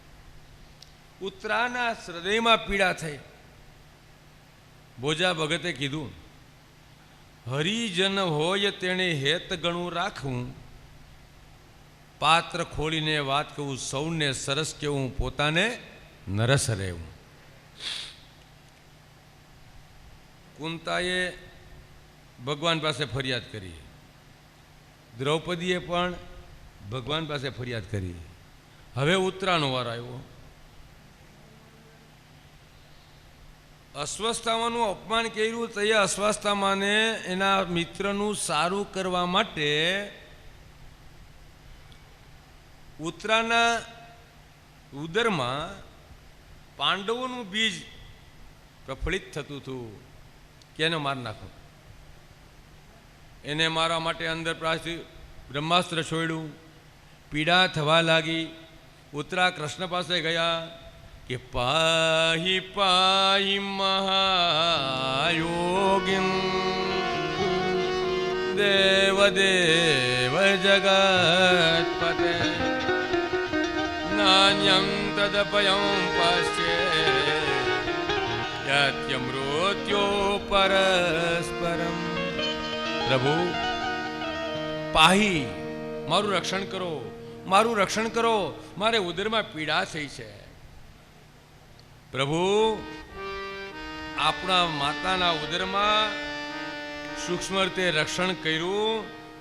ઉત્તરાના હૃદયમાં પીડા થઈ. ભોજા ભગતે કીધું, હરિજન હોય તેને હેત ગણું રાખવું, પાત્ર ખોલીને વાત કહું, સૌને સરસ કેવું, પોતાને નરસ રહેવું. કુંતાએ ભગવાન પાસે ફરિયાદ કરી, દ્રૌપદીએ પણ ભગવાન પાસે ફરિયાદ કરી. હવે ઉત્તરાનો વાર આવ્યો. અસ્વસ્થતામાનું અપમાન કર્યું તો એ અસ્વસ્થતામાને એના મિત્રનું સારું કરવા માટે ઉત્તરાના ઉદરમાં પાંડવોનું બીજ પ્રફુલ્લિત થતું હતું કે એને માર નાખો. એને મારવા માટે અંદર બ્રહ્માસ્ત્ર છોડ્યું. પીડા થવા લાગી. ઉત્તરા કૃષ્ણ પાસે ગયા કે પાહી પાહી મહાયોગિમ દેવ દેવ જગતપતે નાન્યં તદપયં પશ્ચેત મૃત્યો પરસ્પરમ. પ્રભુ પાહી, મારું રક્ષણ કરો, મારું રક્ષણ કરો, મારે ઉદરમાં પીડા થઈ છે. પ્રભુ આપણા માતાના ઉદરમાં સૂક્ષ્મ રીતે રક્ષણ કર્યું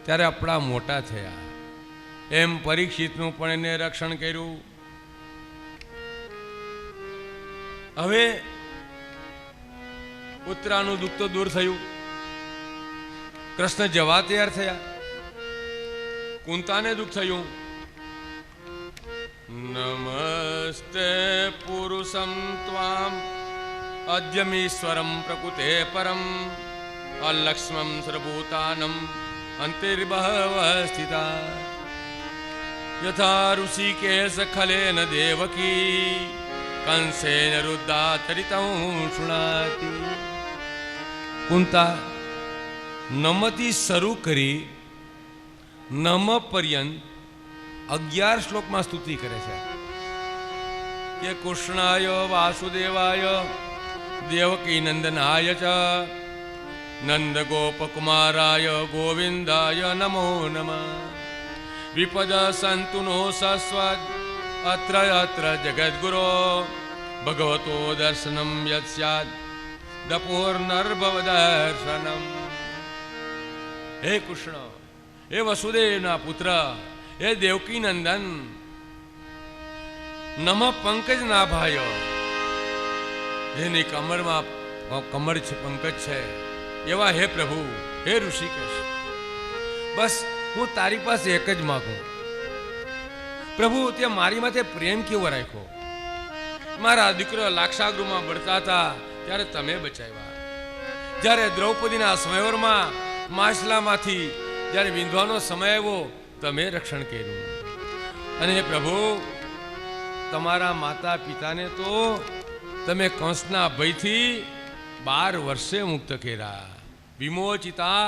ત્યારે આપણા મોટા થયા. એમ પરીક્ષિતનું પણ એને રક્ષણ કર્યું. હવે ઉત્તરાનું દુઃખ તો દૂર થયું. કૃષ્ણ જવા તૈયાર થયા. કુંતાને દુઃખ થયું. નમસ્તે પુરુષમ ત્વામ અદ્યમીશ્વરમ પ્રકૃતે પરમ અલક્ષ્મમ સર્વભૂતાનમ અંતિર્બહવ સ્થિતા યથા ઋષિકેશ ખલેન દેવકી કંસેન રુદ્ધાતરિતં શૃણાતિ. કુંતા નમથી શરૂ કરી નમ પર્યંત 11 શ્લોકમાં સ્તુતિ કરે છે કે કૃષ્ણાય વાસુદેવાય દેવકી નંદનાય ચ નંદ ગોપકુમારાય ગોવિંદાય નમો નમઃ. વિપદ સંતુનો સસ્વદ અત્ર અત્ર જગદ્ગુરો ભગવતો દર્શનમ યત સ્યાદ દપુર્નર્ભવ દર્શનમ. હે કૃષ્ણ, એ વસુદેવના પુત્ર, એ દેવકી નંદન, નમ પંકજ ના ભાયો, જેની કમરમાં કમર છે, પંકજ છે, એવા હે પ્રભુ, હે ઋષિકેશ, બસ હું તારી પાસે એક જ માગું. પ્રભુ, તે મારી માથે પ્રેમ કેવો રાખ્યો. મારા દીકરો લાક્ષાગૃહમાં બળતા હતા ત્યારે તમે બચાવ્યા. જ્યારે દ્રૌપદીના સ્વયંવરમાં માછલામાંથી જ્યારે વિંધવાનો સમય આવ્યો, તમે રક્ષણ કર્યું. અને પ્રભુ, તમારા માતા પિતાને તો તમે કંસના ભયથી 12 વર્ષે મુક્ત કર્યા, વિમોચિતા.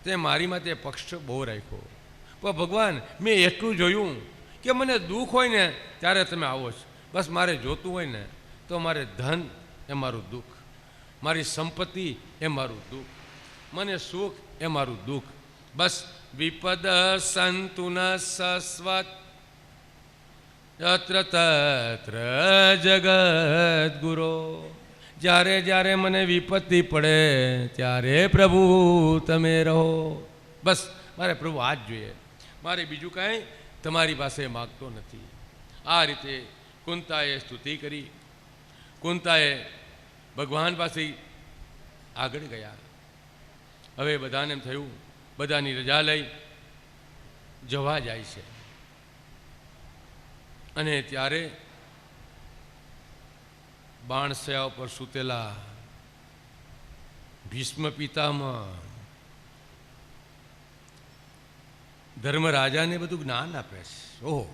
તે મારી માટે પક્ષ બહુ રાખ્યો. પણ ભગવાન, મેં એટલું જોયું કે મને દુઃખ હોય ને ત્યારે તમે આવો છો. બસ મારે જોતું હોય ને તો મારે ધન એ મારું દુઃખ, મારી સંપત્તિ એ મારું દુઃખ, મને સુખ એ મારું દુઃખ. બસ વિપદ સંતુન સસ્વત યત્ર તત્ર જગત ગુરો. જ્યારે જ્યારે મને વિપત્તિ પડે ત્યારે પ્રભુ તમે રહો. બસ મારે પ્રભુ આ જ જોઈએ, મારે બીજું કાંઈ તમારી પાસે માગતો નથી. આ રીતે કુંતાએ સ્તુતિ કરી. કુંતાએ ભગવાન પાસે આગળ ગયા. હવે બધાને એમ થયું, બધાની રજા લઈ જવા જાય છે. અને ત્યારે બાણસયા ઉપર સૂતેલા ભીષ્મ પિતામહ ધર્મરાજાને બધું જ્ઞાન આપે છે. ઓહો,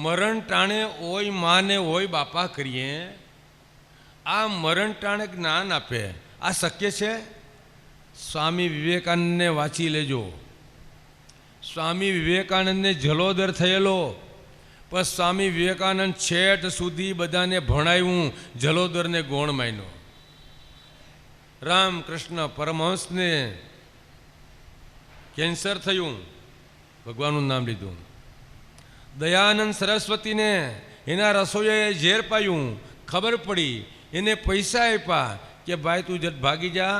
મરણ ટાણે ઓય માને ઓય બાપા કરીએ, આ મરણ ટાણે જ્ઞાન આપે, આ શક્ય છે? સ્વામી વિવેકાનંદને વાંચી લેજો. સ્વામી વિવેકાનંદને જલોદર થયેલો, પણ સ્વામી વિવેકાનંદ છેટ સુધી બધાને ભણાવ્યું, જલોદરને ગોણ માન્યો. રામકૃષ્ણ પરમહંસને કેન્સર થયું, ભગવાનનું નામ લીધું. દયાનંદ સરસ્વતીને એના રસોઈએ ઝેર પાયું, ખબર પડી, એને પૈસા આપ્યા કે ભાઈ તું જટ ભાગી જા,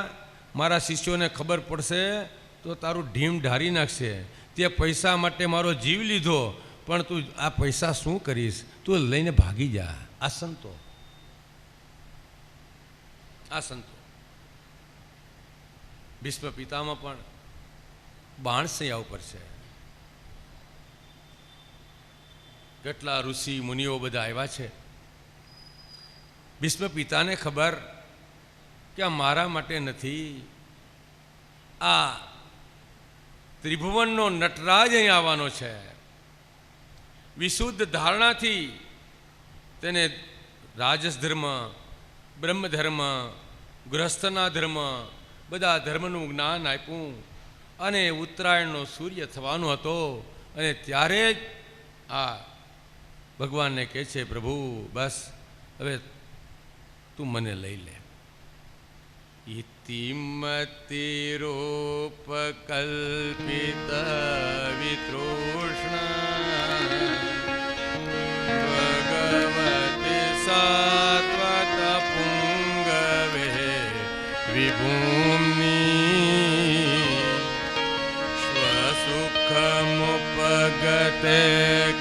મારા શિષ્યોને ખબર પડશે તો તારું ઢીમ ઢારી નાખશે. તે પૈસા માટે મારો જીવ લીધો, પણ તું આ પૈસા શું કરીશ, તું લઈને ભાગી જા. આ સંતો, આ સંતો. ભીષ્મ પિતામાં પણ બાણસૈયા ઉપર છે. કેટલા ઋષિ મુનિઓ બધા આવ્યા છે. ભીષ્મ પિતાને ખબર કે આ મારા માટે નથી, આ ત્રિભુવનનો નટરાજ અહીં આવવાનો છે. વિશુદ્ધ ધારણાથી તેને રાજસ ધર્મ, બ્રહ્મ ધર્મ, ગૃહસ્થના ધર્મ, બધા ધર્મનું જ્ઞાન આપ્યું. અને ઉત્તરાયણનો સૂર્ય થવાનો હતો. અને ત્યારે જ આ ભગવાનને કહે છે, પ્રભુ બસ હવે તું મને લઈ લે. ઇતિમતિરૂપકલ્પિત વિતૃષ્ણ ભગવતી સાત્વત પુંગવે વિભૂમ્ની સ્વસુખમુપગતે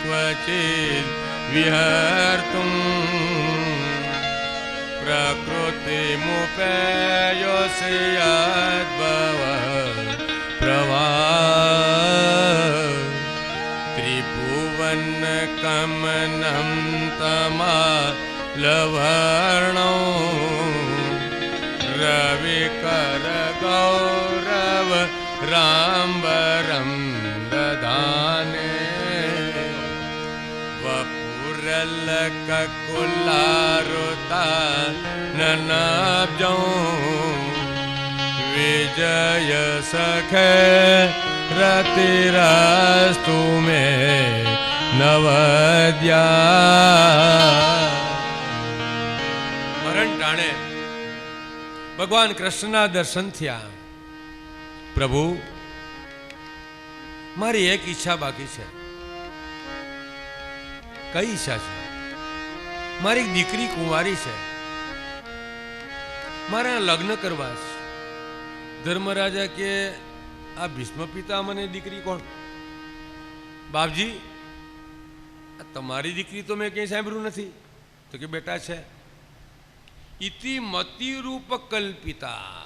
ક્વચિદ વિહર્તુમ પ્રકૃતિમુપેયોસિ યદ્ભવ પ્રવાહ ત્રિભુવન કમનમ તમાલવર્ણો રવિકર ગૌરવ રામ્બરમ દદાને વપુરલકકુલારુતા નનાબ્જો વિજય સખે રતિરસ્તુ મે નવદ્યા. મરણ ટાણે ભગવાન કૃષ્ણના દર્શન થયા. પ્રભુ, મારી એક ઈચ્છા બાકી છે. કઈ ઈચ્છા છે? મારી દીકરી કુંવારી છે, મારે લગ્ન કરવા છે. ધર્મરાજા કે આ ભીષ્મ પિતામહની દીકરી કોણ? બાપજી, આ તમારી દીકરી તો મેં ક્યાંય સાંભળ્યું નથી. તો કે બેટા છે. ઇતિ મતિરૂપ કલ્પિતા,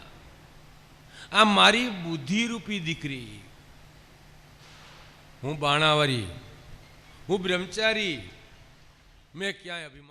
આ મારી બુદ્ધિરૂપી દીકરી. હું બાણાવરી, હું બ્રહ્મચારી, મેં ક્યાંય અભિમાન